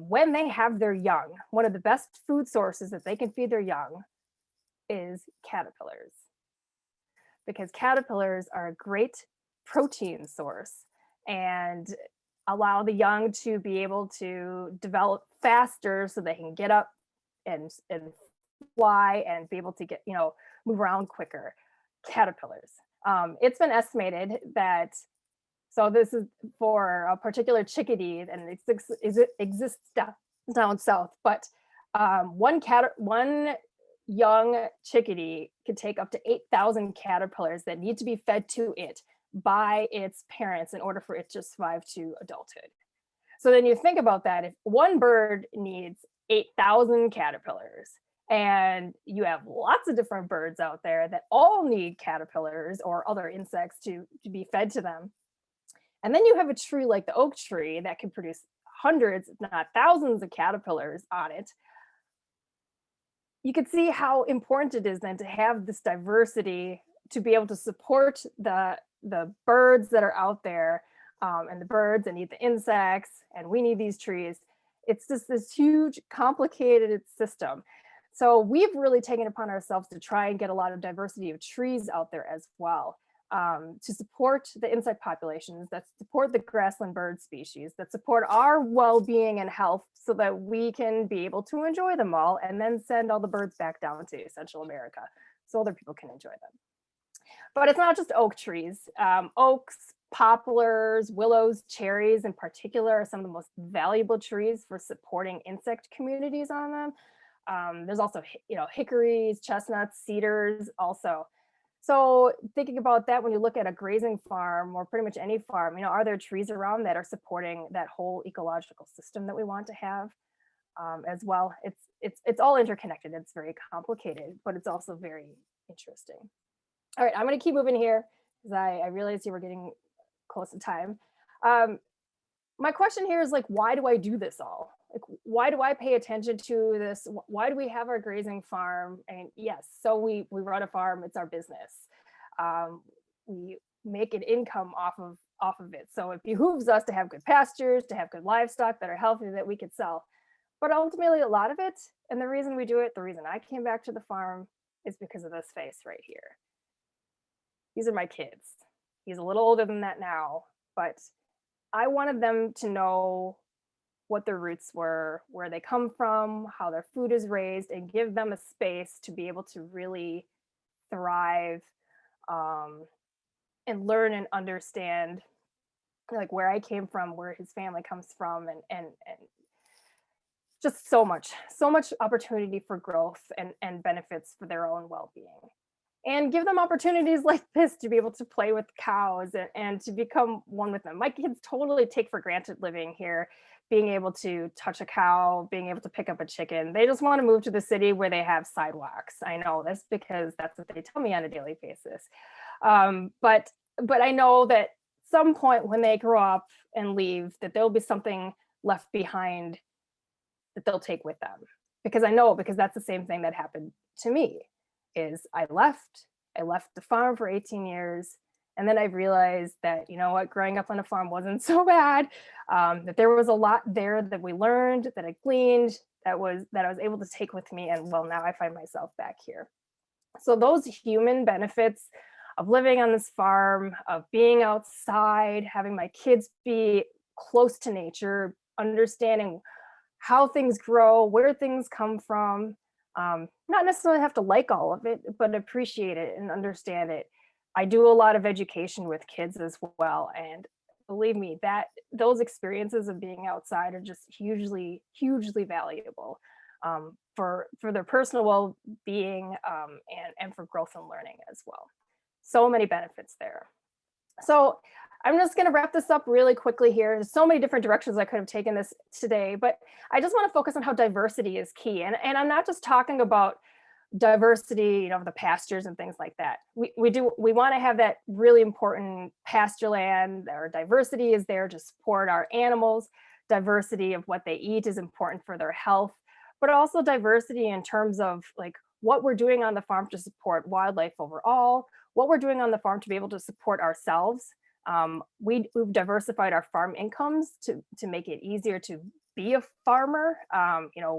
When they have their young, one of the best food sources that they can feed their young is caterpillars, because caterpillars are a great protein source and allow the young to be able to develop faster so they can get up and fly and be able to get, move around quicker. Caterpillars. It's been estimated that, so this is for a particular chickadee, and it exists down south, but one young chickadee could take up to 8,000 caterpillars that need to be fed to it by its parents in order for it to survive to adulthood. So then you think about that, if one bird needs 8,000 caterpillars, and you have lots of different birds out there that all need caterpillars or other insects to be fed to them. And then you have a tree like the oak tree that can produce hundreds, if not thousands of caterpillars on it. You can see how important it is then to have this diversity to be able to support the birds that are out there, and the birds that need the insects, and we need these trees. It's just this huge, complicated system. So we've really taken it upon ourselves to try and get a lot of diversity of trees out there as well, to support the insect populations, that support the grassland bird species, that support our well-being and health so that we can be able to enjoy them all and then send all the birds back down to Central America so other people can enjoy them. But it's not just oak trees. Oaks, poplars, willows, cherries in particular are some of the most valuable trees for supporting insect communities on them. There's also, hickories, chestnuts, cedars also. So thinking about that, when you look at a grazing farm or pretty much any farm, are there trees around that are supporting that whole ecological system that we want to have, as well? It's all interconnected. It's very complicated, but it's also very interesting. All right, I'm going to keep moving here because I realized you were getting close to time. My question here is, like, why do I do this all? Like, why do I pay attention to this? Why do we have our grazing farm? And yes, so we run a farm. It's our business. We make an income off of it. So it behooves us to have good pastures, to have good livestock that are healthy that we could sell. But ultimately, a lot of it, and the reason we do it, the reason I came back to the farm, is because of this face right here. These are my kids. He's a little older than that now, but I wanted them to know what their roots were, where they come from, how their food is raised, and give them a space to be able to really thrive, and learn and understand, like, where I came from, where his family comes from, and just so much opportunity for growth and benefits for their own well-being. And give them opportunities like this to be able to play with cows and to become one with them. My kids totally take for granted living here, being able to touch a cow, being able to pick up a chicken. They just want to move to the city where they have sidewalks. I know this because that's what they tell me on a daily basis. But I know that some point when they grow up and leave, that there'll be something left behind that they'll take with them. Because that's the same thing that happened to me. Is I left the farm for 18 years. And then I realized that, growing up on a farm wasn't so bad, that there was a lot there that we learned, that I gleaned, that I was able to take with me. And well, now I find myself back here. So those human benefits of living on this farm, of being outside, having my kids be close to nature, understanding how things grow, where things come from, not necessarily have to like all of it, but appreciate it and understand it. I do a lot of education with kids as well. And believe me, that those experiences of being outside are just hugely, hugely valuable, for their personal well-being, and for growth and learning as well. So many benefits there. So I'm just going to wrap this up really quickly here. There's so many different directions I could have taken this today, but I just want to focus on how diversity is key. And I'm not just talking about diversity, of the pastures and things like that. We want to have that really important pasture land. Our diversity is there to support our animals. Diversity of what they eat is important for their health, but also diversity in terms of, like, what we're doing on the farm to support wildlife overall, what we're doing on the farm to be able to support ourselves. We've diversified our farm incomes to make it easier to be a farmer.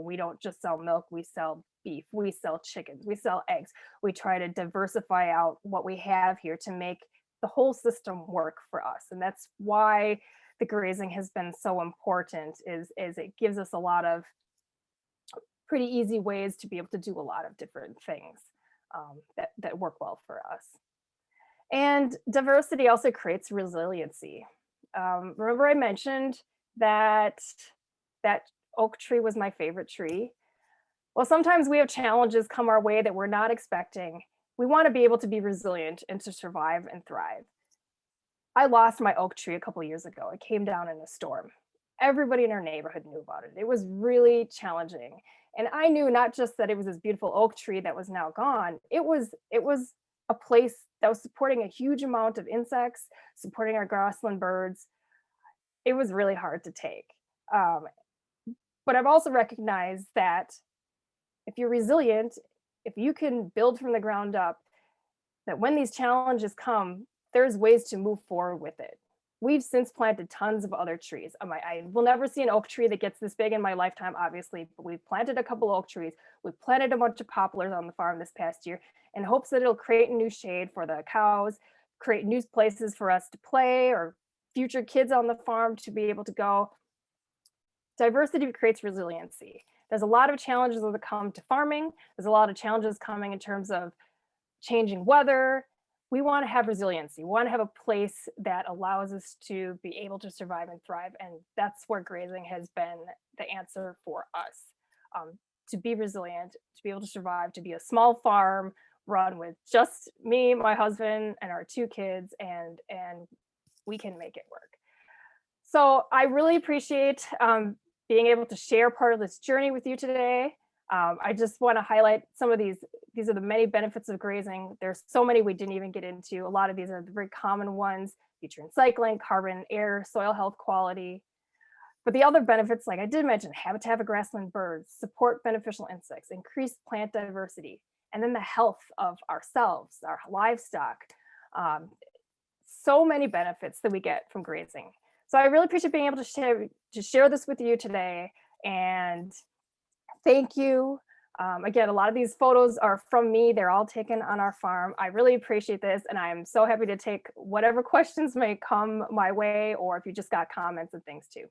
We don't just sell milk, we sell beef, we sell chickens, we sell eggs. We try to diversify out what we have here to make the whole system work for us. And that's why the grazing has been so important, is it gives us a lot of pretty easy ways to be able to do a lot of different things that work well for us. And diversity also creates resiliency. Remember I mentioned that that oak tree was my favorite tree? Well, sometimes we have challenges come our way that we're not expecting. We want to be able to be resilient and to survive and thrive. I lost my oak tree a couple years ago. It came down in a storm. Everybody in our neighborhood knew about it. It was really challenging. And I knew not just that it was this beautiful oak tree that was now gone, it was a place that was supporting a huge amount of insects, supporting our grassland birds. It was really hard to take. Um, but I've also recognized that if you're resilient, if you can build from the ground up, that when these challenges come, there's ways to move forward with it. We've since planted tons of other trees. I will never see an oak tree that gets this big in my lifetime, obviously, but we've planted a couple oak trees. We've planted a bunch of poplars on the farm this past year in hopes that it'll create new shade for the cows, create new places for us to play, or future kids on the farm to be able to go. Diversity creates resiliency. There's a lot of challenges that come to farming. There's a lot of challenges coming in terms of changing weather. We want to have resiliency. We want to have a place that allows us to be able to survive and thrive. And that's where grazing has been the answer for us. To be resilient, to be able to survive, to be a small farm run with just me, my husband, and our 2 kids, and we can make it work. So I really appreciate being able to share part of this journey with you today. I just want to highlight some of these. These are the many benefits of grazing. There's so many we didn't even get into. A lot of these are the very common ones: nutrient cycling, carbon, air, soil health quality. But the other benefits, like I did mention, habitat of grassland birds, support beneficial insects, increase plant diversity, and then the health of ourselves, our livestock. So many benefits that we get from grazing. So I really appreciate being able to share this with you today. And thank you. Again, a lot of these photos are from me. They're all taken on our farm. I really appreciate this, and I'm so happy to take whatever questions may come my way, or if you just got comments and things too.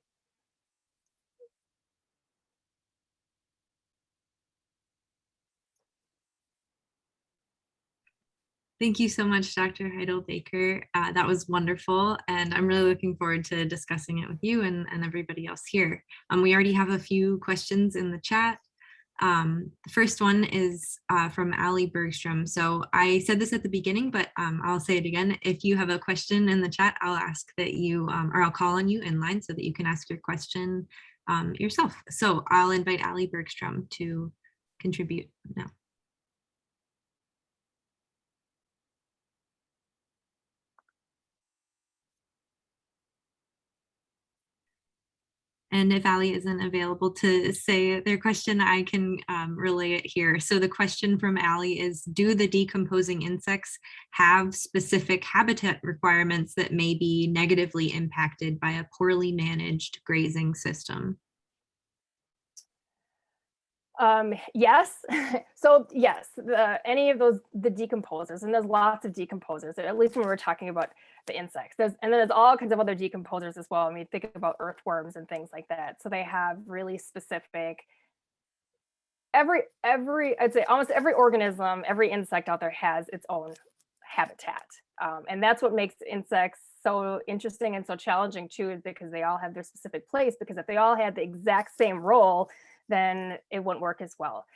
Thank you so much, Dr. Heidel-Baker. That was wonderful, and I'm really looking forward to discussing it with you and everybody else here. We already have a few questions in the chat. The first one is from Ali Bergstrom. So I said this at the beginning, but I'll say it again. If you have a question in the chat, I'll ask that you, or I'll call on you in line so that you can ask your question yourself. So I'll invite Ali Bergstrom to contribute now. And if Ali isn't available to say their question, I can relay it here. So the question from Ali is, do the decomposing insects have specific habitat requirements that may be negatively impacted by a poorly managed grazing system? Yes. So yes, any of those, the decomposers, and there's lots of decomposers, at least when we're talking about the insects. And then there's all kinds of other decomposers as well. I mean, think about earthworms and things like that. So they have really specific, I'd say almost every organism, every insect out there has its own habitat. And that's what makes insects so interesting and so challenging too, is because they all have their specific place, because if they all had the exact same role, then it wouldn't work as well.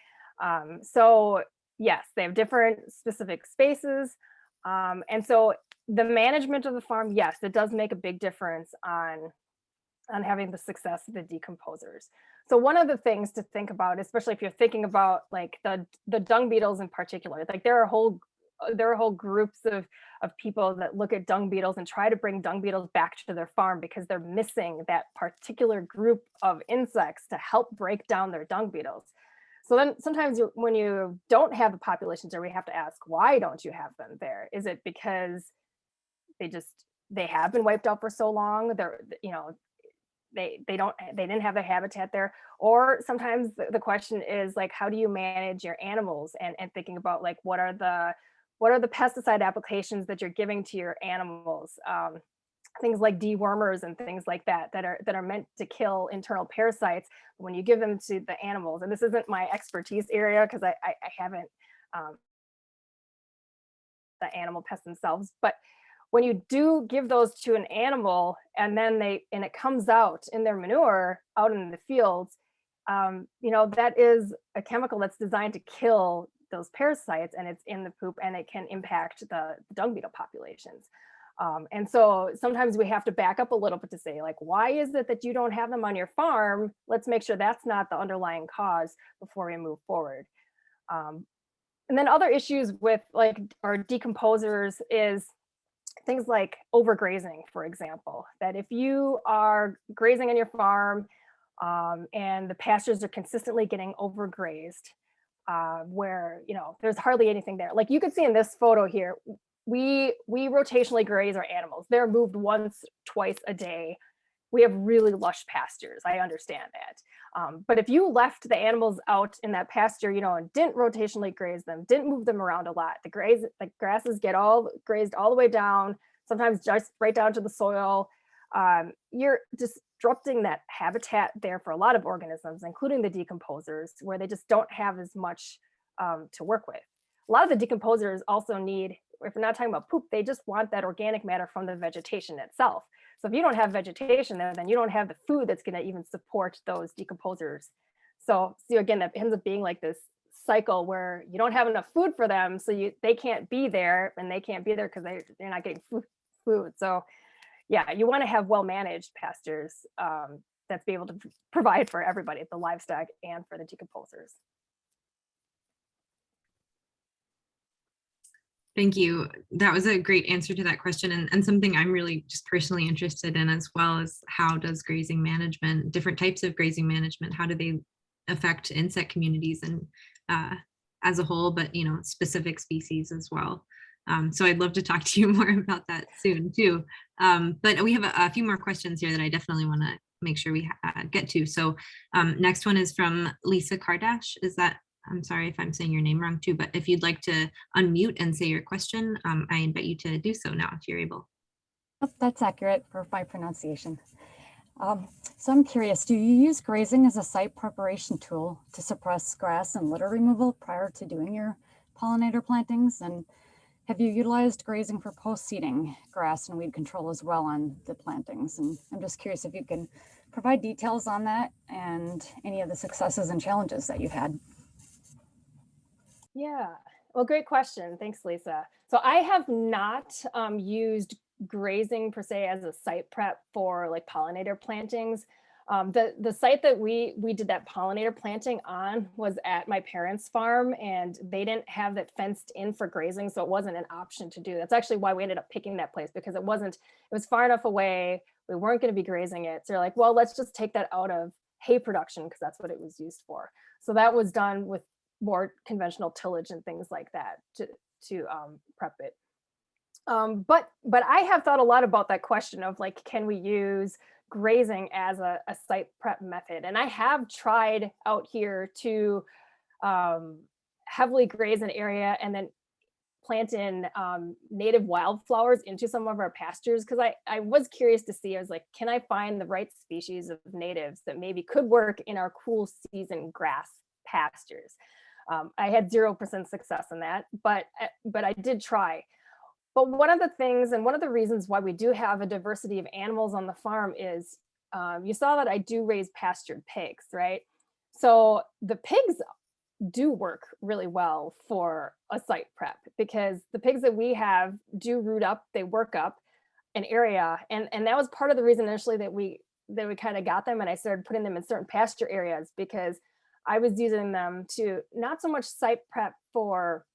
So yes, they have different specific spaces. And so the management of the farm, yes, it does make a big difference on having the success of the decomposers. So one of the things to think about, especially if you're thinking about like the dung beetles in particular, like there are whole groups of people that look at dung beetles and try to bring dung beetles back to their farm because they're missing that particular group of insects to help break down their dung beetles. So then sometimes when you don't have the populations there, we have to ask, why don't you have them there? Is it because they have been wiped out for so long? they didn't have their habitat there. Or sometimes the question is like, how do you manage your animals, and thinking about like what are the pesticide applications that you're giving to your animals. Things like dewormers and things like that are meant to kill internal parasites. When you give them to the animals, and this isn't my expertise area because I haven't um, the animal pests themselves, but when you do give those to an animal and then it comes out in their manure out in the fields, that is a chemical that's designed to kill those parasites, and it's in the poop, and it can impact the dung beetle populations. And so sometimes we have to back up a little bit to say, like, why is it that you don't have them on your farm? Let's make sure that's not the underlying cause before we move forward. Um, and then other issues with like our decomposers is things like overgrazing, for example, that if you are grazing on your farm, and the pastures are consistently getting overgrazed, where there's hardly anything there. Like you could see in this photo here, we rotationally graze our animals. They're moved once, twice a day. We have really lush pastures. I understand that. But if you left the animals out in that pasture, and didn't rotationally graze them, didn't move them around a lot, the grasses get all grazed all the way down, sometimes just right down to the soil. You're disrupting that habitat there for a lot of organisms, including the decomposers, where they just don't have as much to work with. A lot of the decomposers also need, if we're not talking about poop, they just want that organic matter from the vegetation itself. So if you don't have vegetation there, then you don't have the food that's going to even support those decomposers. So again, that ends up being like this cycle where you don't have enough food for them, so they can't be there, and they can't be there because they're not getting food. So yeah, you want to have well managed pastures that's be able to provide for everybody, the livestock and for the decomposers. Thank you. That was a great answer to that question, and something I'm really just personally interested in as well, is how does grazing management, different types of grazing management, how do they affect insect communities and as a whole, but specific species as well. So I'd love to talk to you more about that soon too. But we have a few more questions here that I definitely want to make sure we get to. So next one is from Lisa Kardash. I'm sorry if I'm saying your name wrong too, but if you'd like to unmute and say your question, I invite you to do so now if you're able. That's accurate for my pronunciation. So I'm curious, do you use grazing as a site preparation tool to suppress grass and litter removal prior to doing your pollinator plantings? And have you utilized grazing for post-seeding grass and weed control as well on the plantings? And I'm just curious if you can provide details on that and any of the successes and challenges that you've had. Yeah, well, great question. Thanks, Lisa. So I have not used grazing per se as a site prep for like pollinator plantings. The site that we did that pollinator planting on was at my parents' farm, and they didn't have that fenced in for grazing, so it wasn't an option to do. That's actually why we ended up picking that place, because it was far enough away. We weren't going to be grazing it. So they're like, well, let's just take that out of hay production because that's what it was used for. So that was done with more conventional tillage and things like that to prep it. But I have thought a lot about that question of like, can we use grazing as a site prep method? And I have tried out here to heavily graze an area and then plant in native wildflowers into some of our pastures, because I was curious to see, I was like, can I find the right species of natives that maybe could work in our cool season grass pastures? I had 0% success in that, but I did try. But one of the things, and one of the reasons why we do have a diversity of animals on the farm is, you saw that I do raise pastured pigs, right? So the pigs do work really well for a site prep, because the pigs that we have do root up, they work up an area. And that was part of the reason initially that we kind of got them, and I started putting them in certain pasture areas, because I was using them to not so much site prep for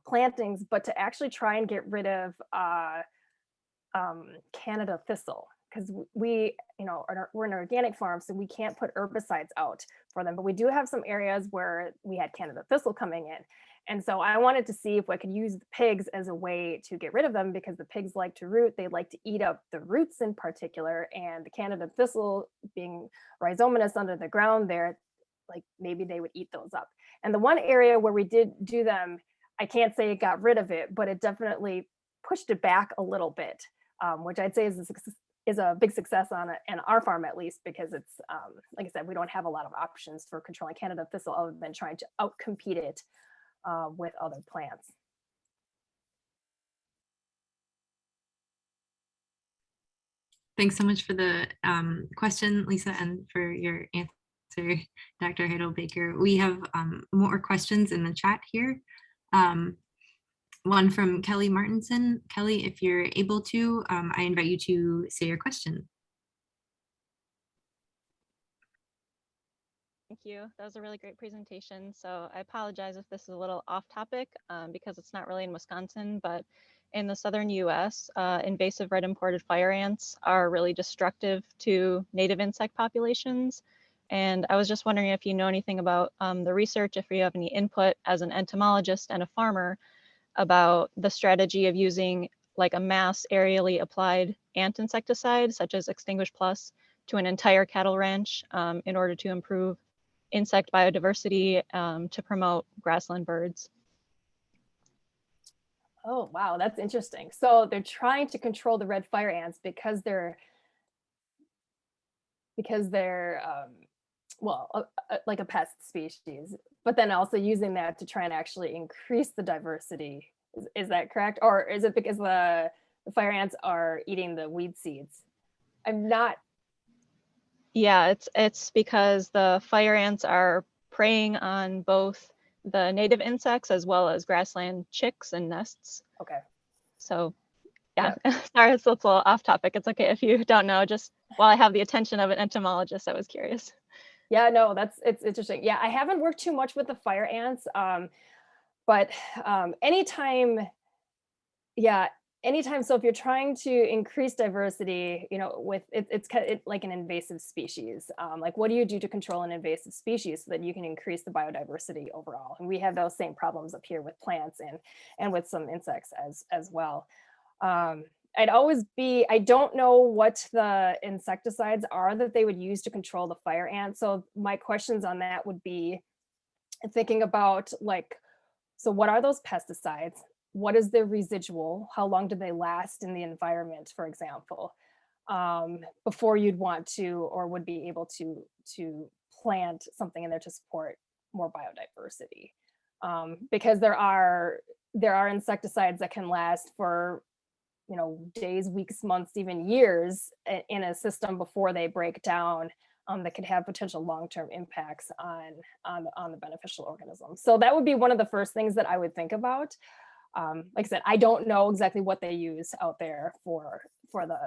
plantings, but to actually try and get rid of Canada thistle, because we're an organic farm, so we can't put herbicides out for them. But we do have some areas where we had Canada thistle coming in, And so I wanted to see if I could use the pigs as a way to get rid of them, because the pigs like to root. They like to eat up the roots in particular, and the Canada thistle being rhizomatous under the ground there, like maybe they would eat those up. And the one area where we did do them, I can't say it got rid of it, but it definitely pushed it back a little bit, which I'd say is a big success on our farm, at least, because it's like I said, we don't have a lot of options for controlling Canada thistle other than trying to outcompete it with other plants. Thanks so much for the question, Lisa, and for your answer, Dr. Heidel-Baker. We have more questions in the chat here. One from Kelly Martinson. Kelly, if you're able to, I invite you to say your question. Thank you. That was a really great presentation. So I apologize if this is a little off topic because it's not really in Wisconsin, but in the southern US, invasive red imported fire ants are really destructive to native insect populations. And I was just wondering if you know anything about the research, if you have any input as an entomologist and a farmer about the strategy of using like a mass aerially applied ant insecticide, such as Extinguish Plus, to an entire cattle ranch in order to improve insect biodiversity to promote grassland birds. Oh, wow, that's interesting. So they're trying to control the red fire ants because they're well, like a pest species, but then also using that to try and actually increase the diversity. Is that correct? Or is it because the fire ants are eating the weed seeds? I'm not. Yeah, it's because the fire ants are preying on both the native insects as well as grassland chicks and nests. Okay. So yeah, sorry, it's a little off topic. It's okay if you don't know, just while I have the attention of an entomologist, I was curious. Yeah, no, it's interesting. Yeah, I haven't worked too much with the fire ants, but anytime, yeah, anytime. So if you're trying to increase diversity, with it's kind of like an invasive species. Like, what do you do to control an invasive species so that you can increase the biodiversity overall? And we have those same problems up here with plants and with some insects as well. I don't know what the insecticides are that they would use to control the fire ant. So my questions on that would be thinking about, like, so what are those pesticides? What is their residual? How long do they last in the environment, for example, before you'd want to or would be able to plant something in there to support more biodiversity? Because there are insecticides that can last for days, weeks, months, even years in a system before they break down, that could have potential long-term impacts on the beneficial organisms. So that would be one of the first things that I would think about. Like I said, I don't know exactly what they use out there for the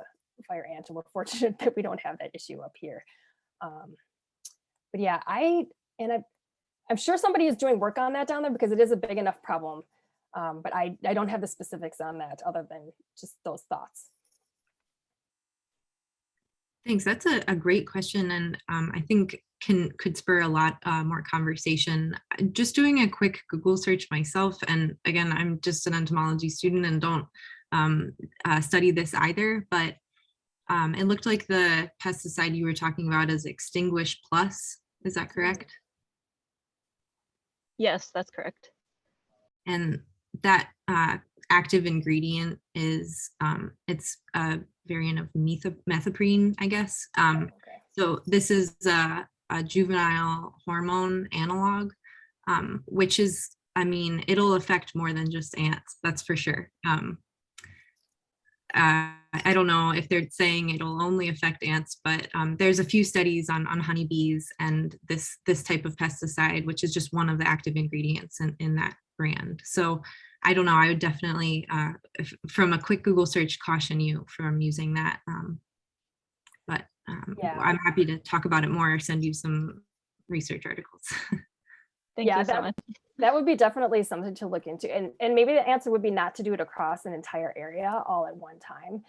fire ant, and we're fortunate that we don't have that issue up here. But yeah, I'm sure somebody is doing work on that down there because it is a big enough problem. But I don't have the specifics on that other than just those thoughts. Thanks. That's a great question, and I think could spur a lot more conversation. Just doing a quick Google search myself, and again, I'm just an entomology student and don't study this either, but it looked like the pesticide you were talking about is Extinguish Plus. Is that correct? Yes, that's correct. And that active ingredient is it's a variant of methoprene, I guess. Okay. So this is a juvenile hormone analog, which is, I mean, it'll affect more than just ants, that's for sure. I don't know if they're saying it'll only affect ants, but there's a few studies on honeybees and this type of pesticide, which is just one of the active ingredients in that brand. So I don't know, I would definitely, from a quick Google search, caution you from using that. But Yeah. I'm happy to talk about it more or send you some research articles. Thank you so much. That would be definitely something to look into. And maybe the answer would be not to do it across an entire area all at one time,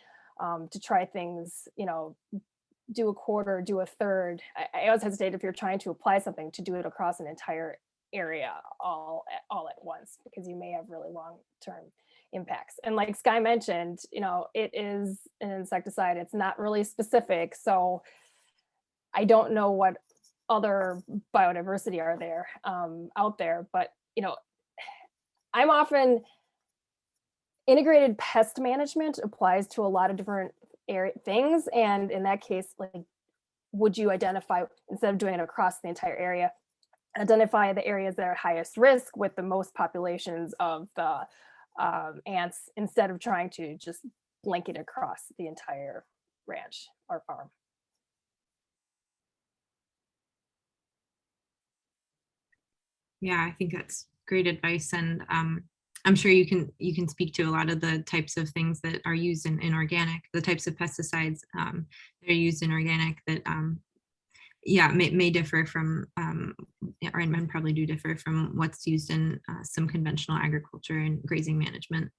to try things, do a quarter, do a third. I always hesitate if you're trying to apply something to do it across an entire area all at once, because you may have really long-term impacts. And like Skye mentioned, it is an insecticide. It's not really specific. So I don't know what other biodiversity are there out there, but I'm often integrated pest management applies to a lot of different things. And in that case, like, would you identify, instead of doing it across the entire area, identify the areas that are highest risk with the most populations of the ants, instead of trying to just blanket across the entire ranch or farm. Yeah, I think that's great advice, and I'm sure you can speak to a lot of the types of things that are used in organic, the types of pesticides that are used in organic that yeah, may differ from, and probably do differ from what's used in some conventional agriculture and grazing management.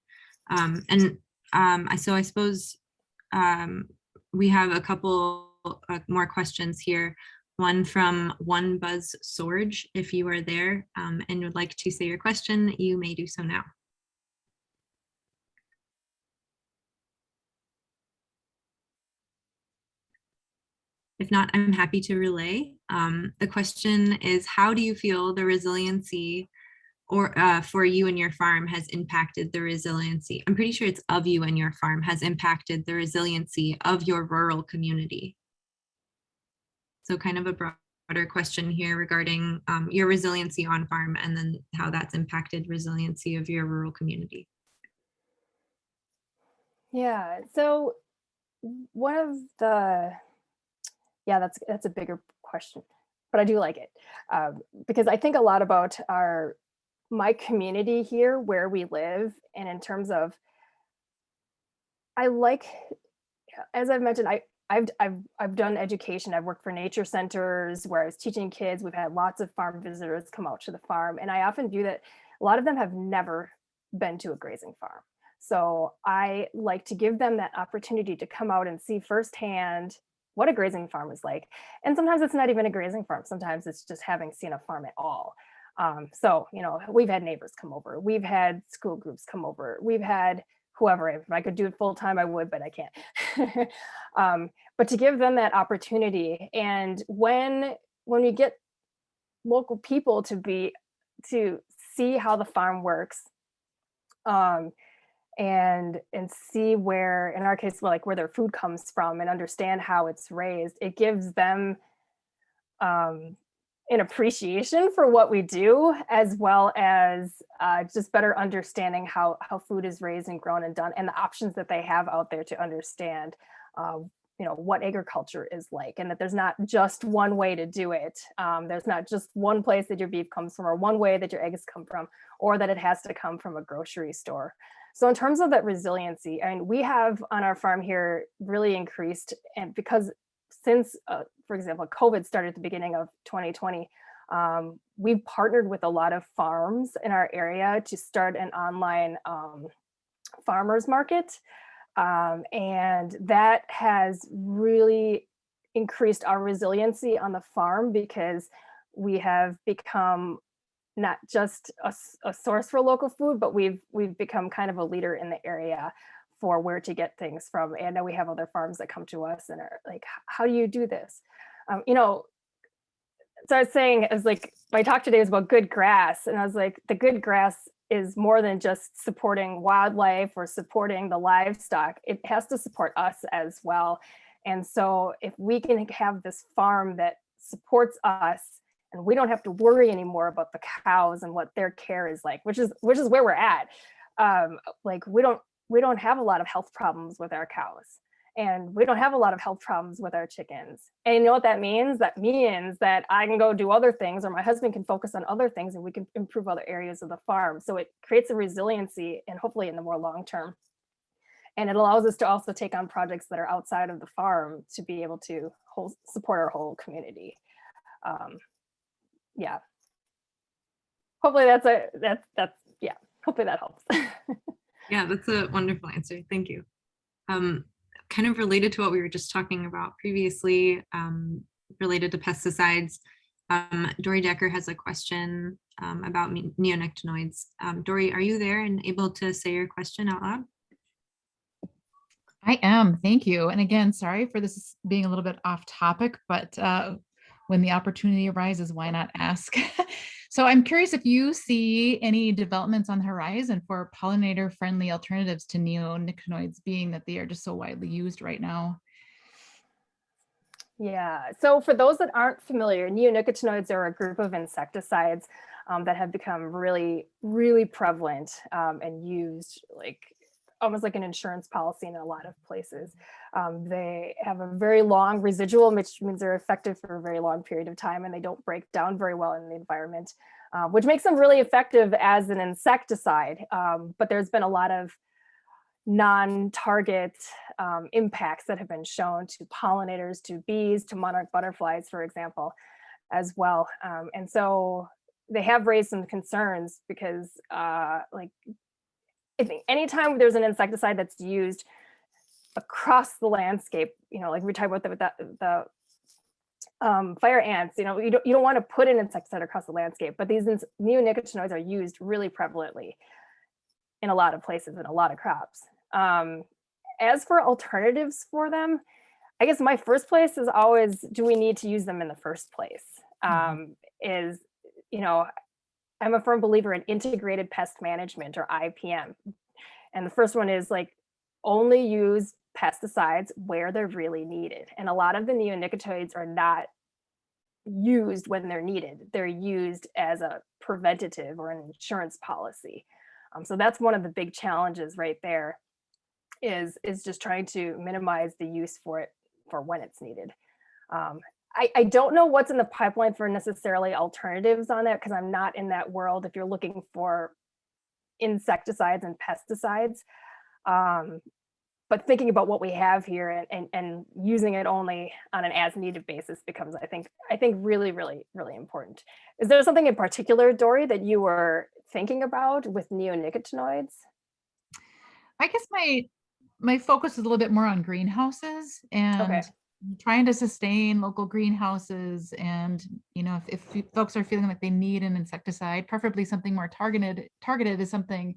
So I suppose we have a couple more questions here. One from One Buzz Sorge. If you are there and would like to say your question, you may do so now. If not, I'm happy to relay. The question is, how do you feel the resiliency or for you and your farm has impacted the resiliency? I'm pretty sure it's of you and your farm has impacted the resiliency of your rural community. So kind of a broader question here regarding your resiliency on farm, and then how that's impacted resiliency of your rural community. Yeah, so one of the, yeah, that's a bigger question, but I do like it because I think a lot about my community here where we live, and in terms of, I like, as I've mentioned, I've done education. I've worked for nature centers where I was teaching kids. We've had lots of farm visitors come out to the farm, and I often view that a lot of them have never been to a grazing farm. So I like to give them that opportunity to come out and see firsthand what a grazing farm is like. And sometimes it's not even a grazing farm. Sometimes it's just having seen a farm at all. So, we've had neighbors come over. We've had school groups come over. We've had whoever. If I could do it full time, I would, but I can't. But to give them that opportunity, and when you get local people to see how the farm works, and see where, in our case, like where their food comes from, and understand how it's raised, it gives them an appreciation for what we do, as well as just better understanding how food is raised and grown and done, and the options that they have out there to understand what agriculture is like, and that there's not just one way to do it. There's not just one place that your beef comes from, or one way that your eggs come from, or that it has to come from a grocery store. So in terms of that resiliency, and we have on our farm here really increased, and because since, for example, COVID started at the beginning of 2020, we've partnered with a lot of farms in our area to start an online farmers market. And that has really increased our resiliency on the farm, because we have become not just a source for local food, but we've become kind of a leader in the area for where to get things from. And now we have other farms that come to us and are like, how do you do this? So I was saying, my talk today was about good grass. And I was like, the good grass is more than just supporting wildlife or supporting the livestock. It has to support us as well. And so if we can have this farm that supports us, and we don't have to worry anymore about the cows and what their care is like, which is where we're at. We don't have a lot of health problems with our cows, and we don't have a lot of health problems with our chickens. And you know what that means? That means that I can go do other things, or my husband can focus on other things, and we can improve other areas of the farm. So it creates a resiliency, and hopefully in the more long term. And it allows us to also take on projects that are outside of the farm to be able to support our whole community. Yeah. Hopefully hopefully that helps. Yeah, that's a wonderful answer. Thank you. Kind of related to what we were just talking about previously, related to pesticides, Dory Decker has a question about neonicotinoids. Dory, are you there and able to say your question out loud? I am, thank you. And again, sorry for this being a little bit off topic, but when the opportunity arises, why not ask? So I'm curious if you see any developments on the horizon for pollinator-friendly alternatives to neonicotinoids, being that they are just so widely used right now. Yeah, so for those that aren't familiar, neonicotinoids are a group of insecticides that have become really, really prevalent and used like almost like an insurance policy in a lot of places. They have a very long residual, which means they're effective for a very long period of time, and they don't break down very well in the environment, which makes them really effective as an insecticide. But there's been a lot of non-target impacts that have been shown to pollinators, to bees, to monarch butterflies, for example, as well. And so they have raised some concerns because like I think anytime there's an insecticide that's used across the landscape, you know, like we talk about the fire ants, you know, you don't want to put an insecticide across the landscape, but these neonicotinoids are used really prevalently in a lot of places and a lot of crops. As for alternatives for them, I guess my first place is always, do we need to use them in the first place? Is, you know, I'm a firm believer in integrated pest management, or IPM. And the first one is like only use pesticides where they're really needed. And a lot of the neonicotinoids are not used when they're needed. They're used as a preventative or an insurance policy. So that's one of the big challenges right there, is just trying to minimize the use for it for when it's needed. I don't know what's in the pipeline for necessarily alternatives on that, because I'm not in that world if you're looking for insecticides and pesticides. But thinking about what we have here and using it only on an as needed basis becomes, I think really, really, really important. Is there something in particular, Dory, that you were thinking about with neonicotinoids? I guess my focus is a little bit more on greenhouses and Okay. trying to sustain local greenhouses. And, you know, if folks are feeling like they need an insecticide, preferably something more targeted is something,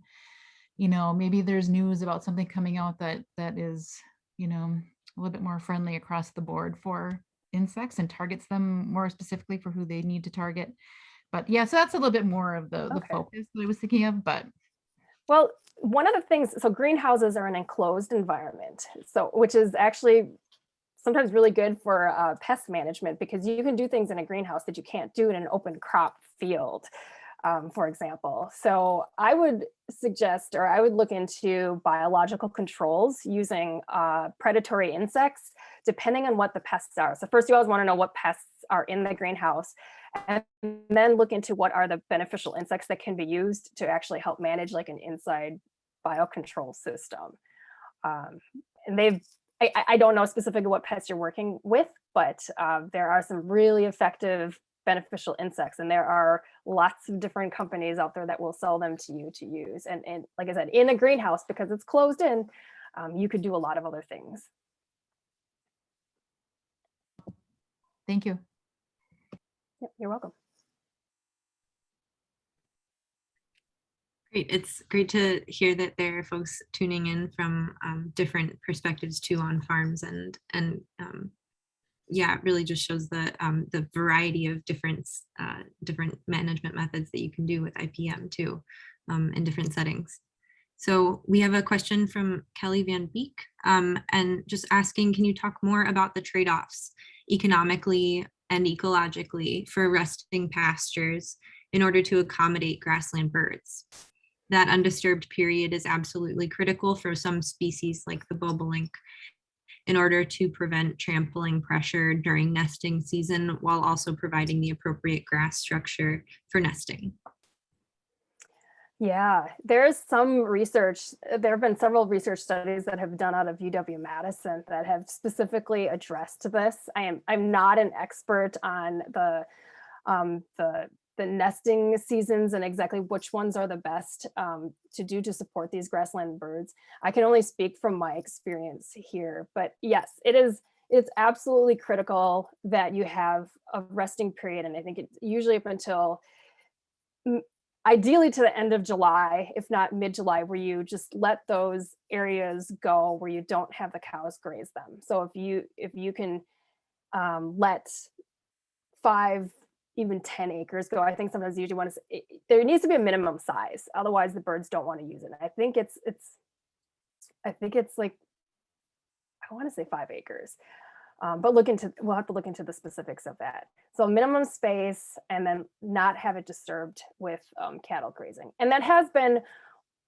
you know, maybe there's news about something coming out that is, you know, a little bit more friendly across the board for insects and targets them more specifically for who they need to target. But yeah, so that's a little bit more of the focus that I was thinking of. But well, one of the things, so greenhouses are an enclosed environment, so which is actually sometimes really good for pest management, because you can do things in a greenhouse that you can't do in an open crop field, for example. So I would suggest, or I would look into biological controls using predatory insects, depending on what the pests are. So first you always want to know what pests are in the greenhouse, and then look into what are the beneficial insects that can be used to actually help manage like an inside biocontrol system. And I don't know specifically what pests you're working with, but there are some really effective beneficial insects, and there are lots of different companies out there that will sell them to you to use. And like I said, in a greenhouse, because it's closed in, you could do a lot of other things. thank you. Yep, you're welcome. Great. It's great to hear that there are folks tuning in from different perspectives too on farms, and yeah, it really just shows the variety of different management methods that you can do with IPM too, in different settings. So we have a question from Kelly Van Beek, and just asking, can you talk more about the trade-offs economically and ecologically for resting pastures in order to accommodate grassland birds? That undisturbed period is absolutely critical for some species like the bobolink in order to prevent trampling pressure during nesting season, while also providing the appropriate grass structure for nesting. Yeah, there's some research. There have been several research studies that have done out of UW-Madison that have specifically addressed this. I'm not an expert on the nesting seasons and exactly which ones are the best to do to support these grassland birds. I can only speak from my experience here, but yes, it's absolutely critical that you have a resting period, and I think it's usually up until ideally to the end of July, if not mid-July, where you just let those areas go where you don't have the cows graze them. So if you can let 5, even 10 acres go, I think sometimes you usually want to, there needs to be a minimum size. Otherwise the birds don't want to use it. I think it's like, I want to say 5 acres. But we'll have to look into the specifics of that. So minimum space, and then not have it disturbed with cattle grazing. And that has been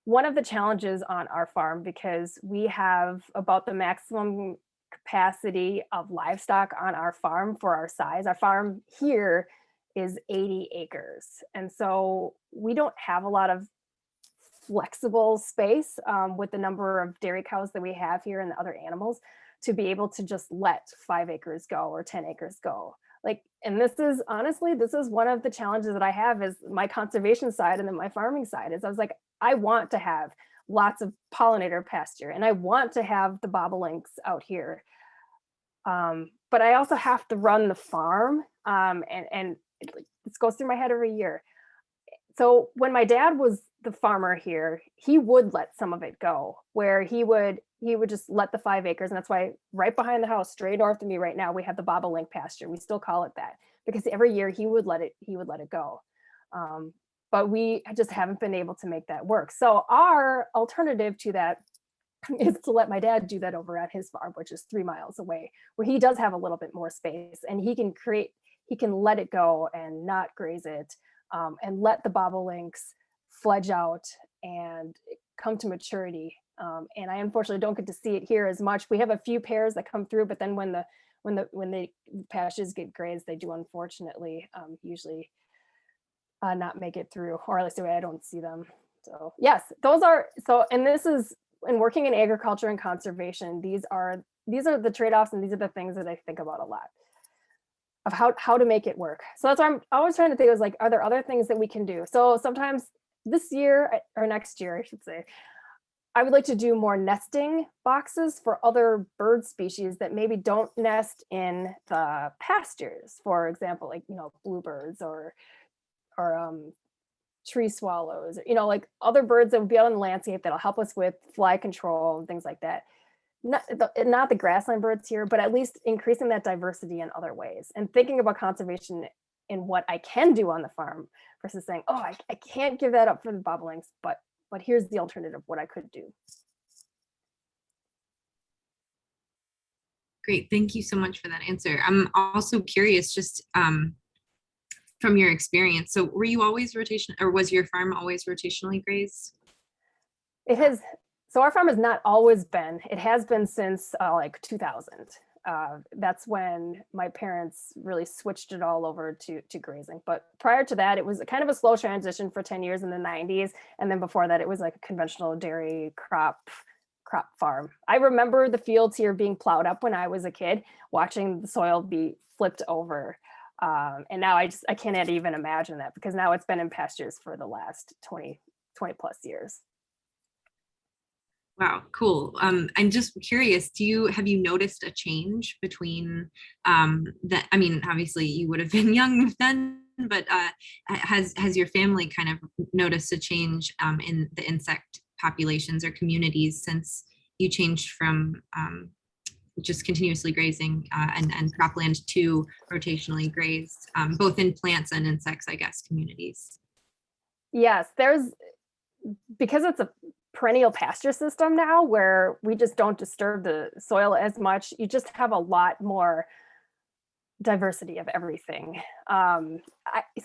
one of the challenges on our farm, because we have about the maximum capacity of livestock on our farm for our size. Our farm here is 80 acres. And so we don't have a lot of flexible space with the number of dairy cows that we have here and the other animals, to be able to just let 5 acres go or 10 acres go. Like, and this is honestly, this is one of the challenges that I have, is my conservation side and then my farming side, is I was like, I want to have lots of pollinator pasture and I want to have the bobolinks out here. But I also have to run the farm, and this goes through my head every year. So when my dad was the farmer here, he would let some of it go, where he would just let the 5 acres. And that's why right behind the house, straight north of me right now, we have the bobolink pasture. We still call it that, because every year he would let it go. But we just haven't been able to make that work. So our alternative to that is to let my dad do that over at his farm, which is 3 miles away, where he does have a little bit more space, and he can let it go and not graze it, and let the bobolinks fledge out and come to maturity. And I unfortunately don't get to see it here as much. We have a few pairs that come through, but then when the pastures get grazed, they do unfortunately usually not make it through, or at least the way I don't see them. So yes, those are, so, and this is, in working in agriculture and conservation, these are the trade-offs, and these are the things that I think about a lot, of how to make it work. So that's why I'm always trying to think, is like, are there other things that we can do? So sometimes this year, or next year, I should say, I would like to do more nesting boxes for other bird species that maybe don't nest in the pastures. For example, like, bluebirds or tree swallows, like other birds that would be out on the landscape that'll help us with fly control and things like that. Not the grassland birds here, but at least increasing that diversity in other ways, and thinking about conservation in what I can do on the farm versus saying, oh, I can't give that up for the bobolinks, but here's the alternative, what I could do. Great, thank you so much for that answer. I'm also curious, just from your experience, so were you always or was your farm always rotationally grazed? It has. So our farm has not always been. It has been since like 2000. That's when my parents really switched it all over to grazing. But prior to that, it was kind of a slow transition for 10 years in the 90s. And then before that, it was like a conventional dairy crop farm. I remember the fields here being plowed up when I was a kid, watching the soil be flipped over. And now I can't even imagine that, because now it's been in pastures for the last 20 plus years. Wow, cool. I'm just curious, have you noticed a change between that? I mean, obviously you would have been young then, but has your family kind of noticed a change in the insect populations or communities since you changed from just continuously grazing and cropland to rotationally grazed, both in plants and insects, I guess, communities? Yes, because it's a perennial pasture system now, where we just don't disturb the soil as much. You just have a lot more diversity of everything.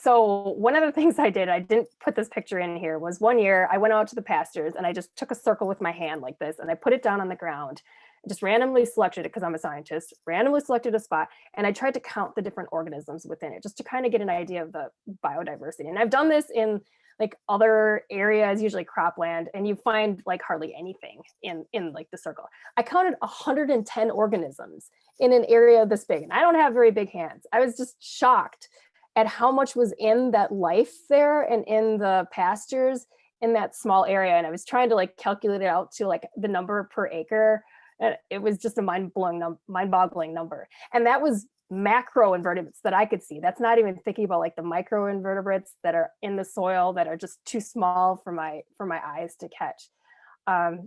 So one of the things I didn't put this picture in here, was one year I went out to the pastures and I just took a circle with my hand like this, and I put it down on the ground, just randomly selected it, because I'm a scientist, randomly selected a spot, and I tried to count the different organisms within it, just to kind of get an idea of the biodiversity. And I've done this in like other areas, usually cropland, and you find like hardly anything in like the circle. I counted 110 organisms in an area this big, and I don't have very big hands. I was just shocked at how much was in that life there and in the pastures in that small area. And I was trying to like calculate it out to like the number per acre. And it was just a mind-boggling number. And that was macro invertebrates that I could see. That's not even thinking about like the micro invertebrates that are in the soil that are just too small for my eyes to catch.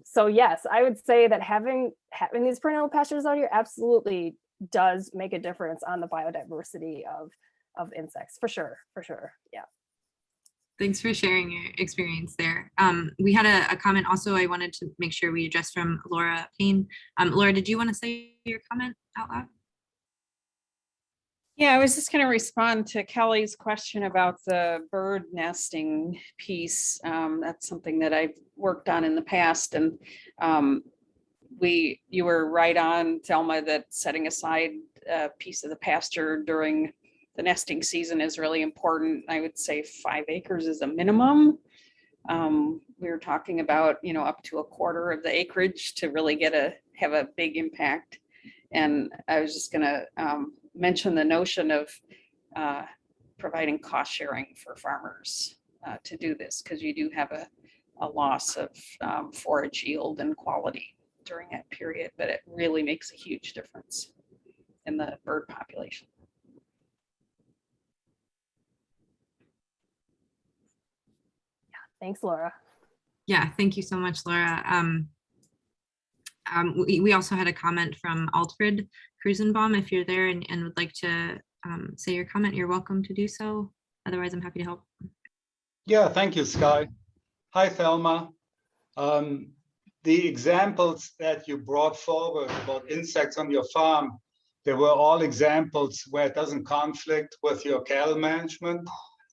So yes, I would say that having these perennial pastures out here absolutely does make a difference on the biodiversity of insects, for sure, yeah. Thanks for sharing your experience there. We had a comment also I wanted to make sure we addressed from Laura Payne. Laura, did you want to say your comment out loud? Yeah, I was just going to respond to Kelly's question about the bird nesting piece. That's something that I've worked on in the past, and you were right on, Thelma, that setting aside a piece of the pasture during the nesting season is really important. I would say 5 acres is a minimum. We were talking about, up to a quarter of the acreage to really have a big impact. And I was just going to mention the notion of providing cost sharing for farmers to do this, because you do have a loss of forage yield and quality during that period, but it really makes a huge difference in the bird population. Thanks, Laura. Yeah, thank you so much, Laura. We also had a comment from Alfred Krusenbaum. If you're there and would like to say your comment, you're welcome to do so. Otherwise, I'm happy to help. Yeah, thank you, Sky. Hi, Thelma. The examples that you brought forward about insects on your farm, they were all examples where it doesn't conflict with your cattle management.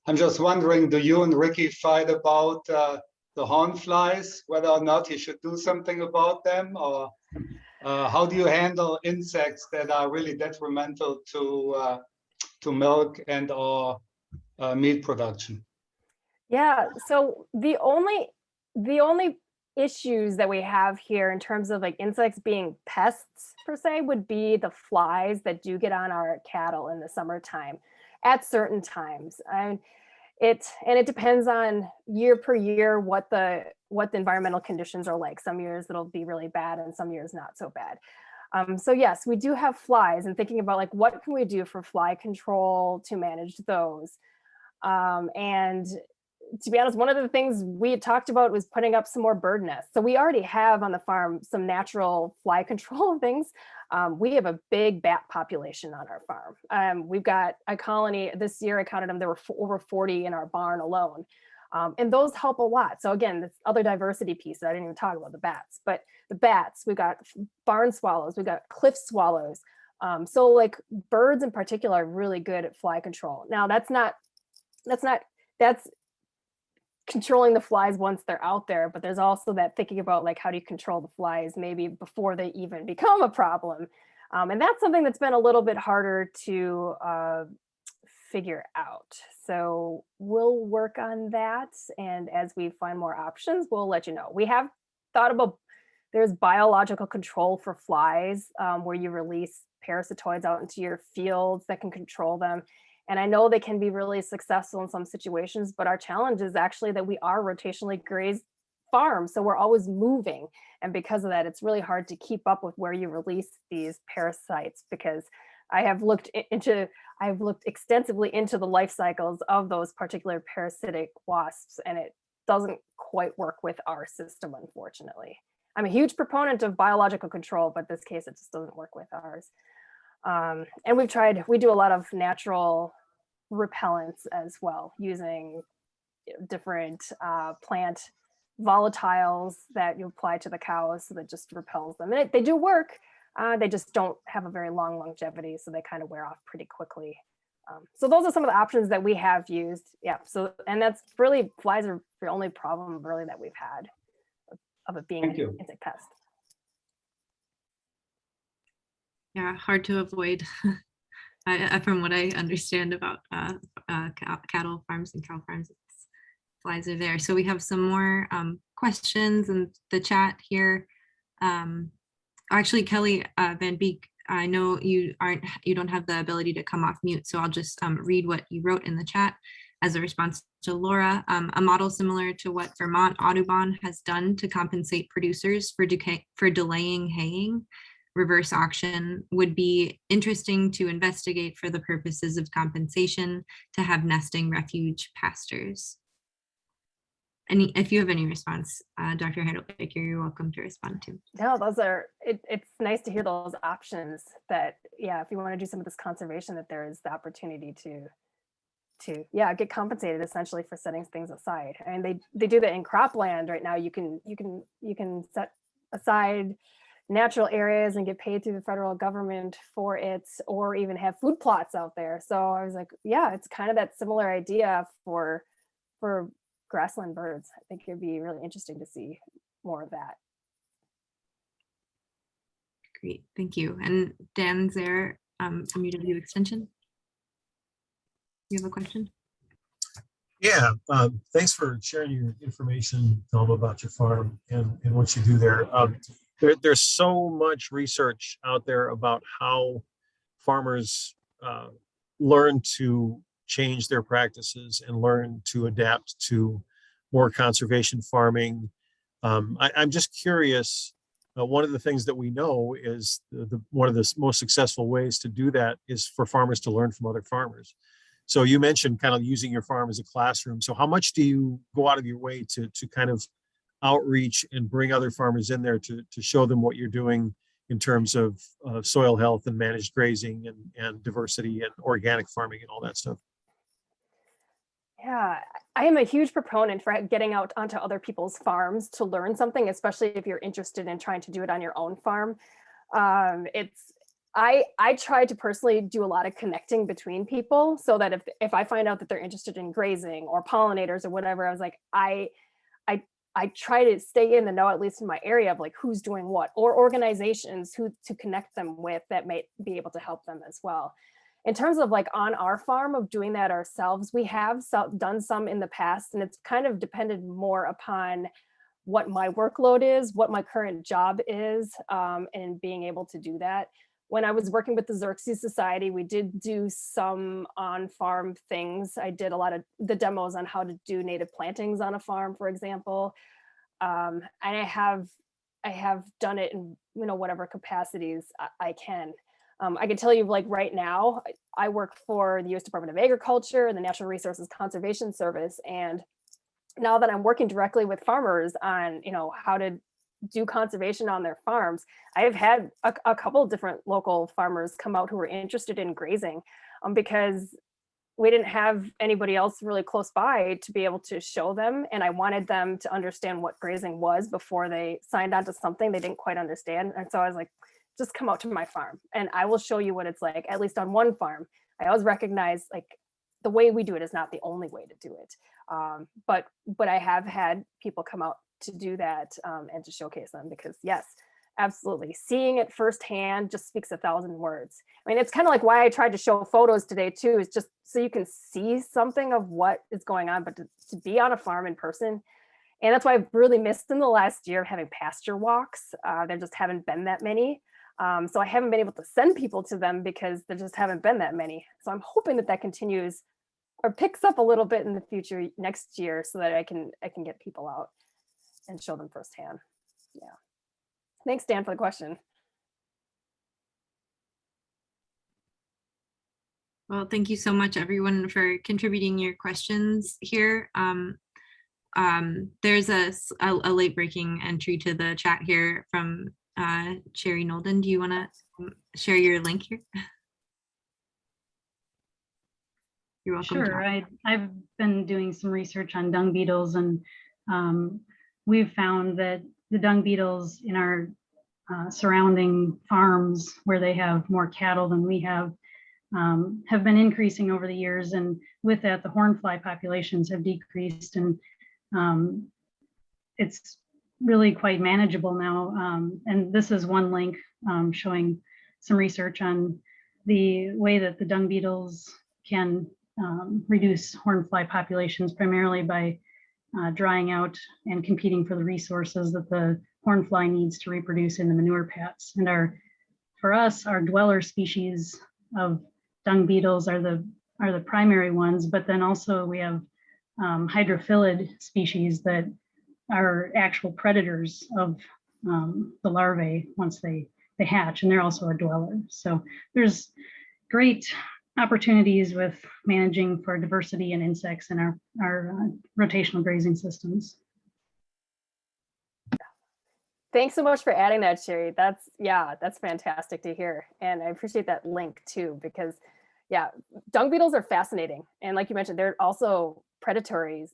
I'm just wondering, do you and Ricky fight about the horn flies, whether or not you should do something about them? Or how do you handle insects that are really detrimental to milk and or meat production? Yeah, so the only issues that we have here in terms of like insects being pests per se would be the flies that do get on our cattle in the summertime at certain times. And it depends on year per year what the environmental conditions are like. Some years it'll be really bad and some years not so bad. So yes, we do have flies, and thinking about like what can we do for fly control to manage those. And to be honest, one of the things we had talked about was putting up some more bird nests. So we already have on the farm some natural fly control things. We have a big bat population on our farm. We've got a colony this year. I counted them. There were over 40 in our barn alone. And those help a lot. So again, this other diversity piece that I didn't even talk about, the bats, but the bats, we've got barn swallows, we've got cliff swallows. So like birds in particular are really good at fly control. Now that's controlling the flies once they're out there, but there's also that thinking about like how do you control the flies maybe before they even become a problem. And that's something that's been a little bit harder to figure out. So we'll work on that, and as we find more options, we'll let you know. We have thought about, there's biological control for flies, where you release parasitoids out into your fields that can control them. And I know they can be really successful in some situations, but our challenge is actually that we are rotationally grazed farms. So we're always moving. And because of that, it's really hard to keep up with where you release these parasites, because I've looked extensively into the life cycles of those particular parasitic wasps, and it doesn't quite work with our system, unfortunately. I'm a huge proponent of biological control, but in this case, it just doesn't work with ours. And we do a lot of natural repellents as well, using different plant volatiles that you apply to the cows, so that just repels them. And they do work, they just don't have a very long longevity, so they kind of wear off pretty quickly. So those are some of the options that we have used. Yeah, so, and that's really, flies are the only problem really that we've had of it being an insect pest. Yeah, hard to avoid. From what I understand about cattle farms and cow farms, flies are there. So we have some more questions in the chat here. Actually, Kelly Van Beek, I know you don't have the ability to come off mute, so I'll just read what you wrote in the chat. as a response to Laura, a model similar to what Vermont Audubon has done to compensate producers for delaying haying. Reverse auction would be interesting to investigate for the purposes of compensation to have nesting refuge pastures. If you have any response, Dr. Heidel-Baker, you're welcome to respond to. No, those are, it's nice to hear those options that, yeah, if you want to do some of this conservation, that there is the opportunity to yeah, get compensated essentially for setting things aside. And they do that in cropland right now. You can set aside natural areas and get paid through the federal government for it, or even have food plots out there. So I was like, yeah, it's kind of that similar idea for grassland birds. I think it'd be really interesting to see more of that. Great, thank you. And Dan Zer from UW Extension. You have a question? Yeah, thanks for sharing your information, Thelma, about your farm and what you do there. There's so much research out there about how farmers learn to change their practices and learn to adapt to more conservation farming. I'm just curious, one of the things that we know is one of the most successful ways to do that is for farmers to learn from other farmers. So you mentioned kind of using your farm as a classroom. So how much do you go out of your way to kind of outreach and bring other farmers in there to show them what you're doing in terms of soil health and managed grazing and diversity and organic farming and all that stuff? Yeah, I am a huge proponent for getting out onto other people's farms to learn something, especially if you're interested in trying to do it on your own farm. I try to personally do a lot of connecting between people, so that if I find out that they're interested in grazing or pollinators or whatever, I was like, I try to stay in the know, at least in my area, of like who's doing what, or organizations who to connect them with that might be able to help them as well. In terms of like on our farm of doing that ourselves, we have done some in the past, and it's kind of depended more upon what my workload is, what my current job is, and being able to do that. When I was working with the Xerxes Society, we did do some on-farm things. I did a lot of the demos on how to do native plantings on a farm, for example. And I have done it in whatever capacities I can. I can tell you, like right now, I work for the U.S. Department of Agriculture and the Natural Resources Conservation Service. And now that I'm working directly with farmers on, how to do conservation on their farms, I've had a couple of different local farmers come out who were interested in grazing, because we didn't have anybody else really close by to be able to show them. And I wanted them to understand what grazing was before they signed on to something they didn't quite understand. And so I was like, just come out to my farm and I will show you what it's like, at least on one farm. I always recognize like the way we do it is not the only way to do it. But I have had people come out to do that and to showcase them, because yes, absolutely. Seeing it firsthand just speaks 1,000 words. I mean, it's kind of like why I tried to show photos today too, is just so you can see something of what is going on, but to be on a farm in person. And that's why I've really missed in the last year of having pasture walks. There just haven't been that many. So I haven't been able to send people to them because there just haven't been that many. So I'm hoping that continues or picks up a little bit in the future next year, so that I can get people out and show them firsthand. Yeah. Thanks, Dan, for the question. Well, thank you so much, everyone, for contributing your questions here. There's a late breaking entry to the chat here from Sherry Nolden. Do you want to share your link here? You're welcome. Sure. I've been doing some research on dung beetles, and we've found that the dung beetles in our surrounding farms, where they have more cattle than we have been increasing over the years. And with that, the hornfly populations have decreased, and it's really quite manageable now. And this is one link showing some research on the way that the dung beetles can reduce hornfly populations, primarily by drying out and competing for the resources that the hornfly needs to reproduce in the manure pats. And for us, our dweller species of dung beetles are the are the primary ones, but then also we have hydrophilid species that are actual predators of the larvae once they hatch, and they're also a dweller. So there's great opportunities with managing for diversity and insects in our rotational grazing systems. Thanks so much for adding that, Sherry. That's fantastic to hear. And I appreciate that link too, because yeah, dung beetles are fascinating. And like you mentioned, they're also predatory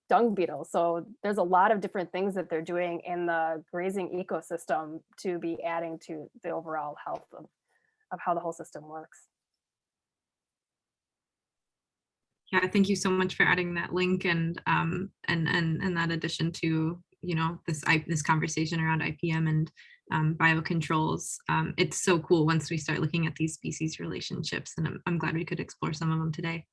dung beetles. So there's a lot of different things that they're doing in the grazing ecosystem to be adding to the overall health of how the whole system works. Yeah, thank you so much for adding that link and that addition to, you know, this conversation around IPM and biocontrols. It's so cool once we start looking at these species relationships, and I'm glad we could explore some of them today.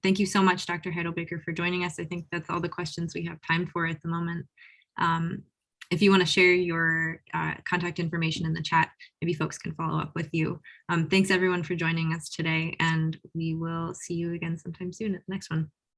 Thank you so much, Dr. Heidel-Baker, for joining us. I think that's all the questions we have time for at the moment. If you want to share your contact information in the chat, maybe folks can follow up with you. Thanks everyone for joining us today, and we will see you again sometime soon at the next one.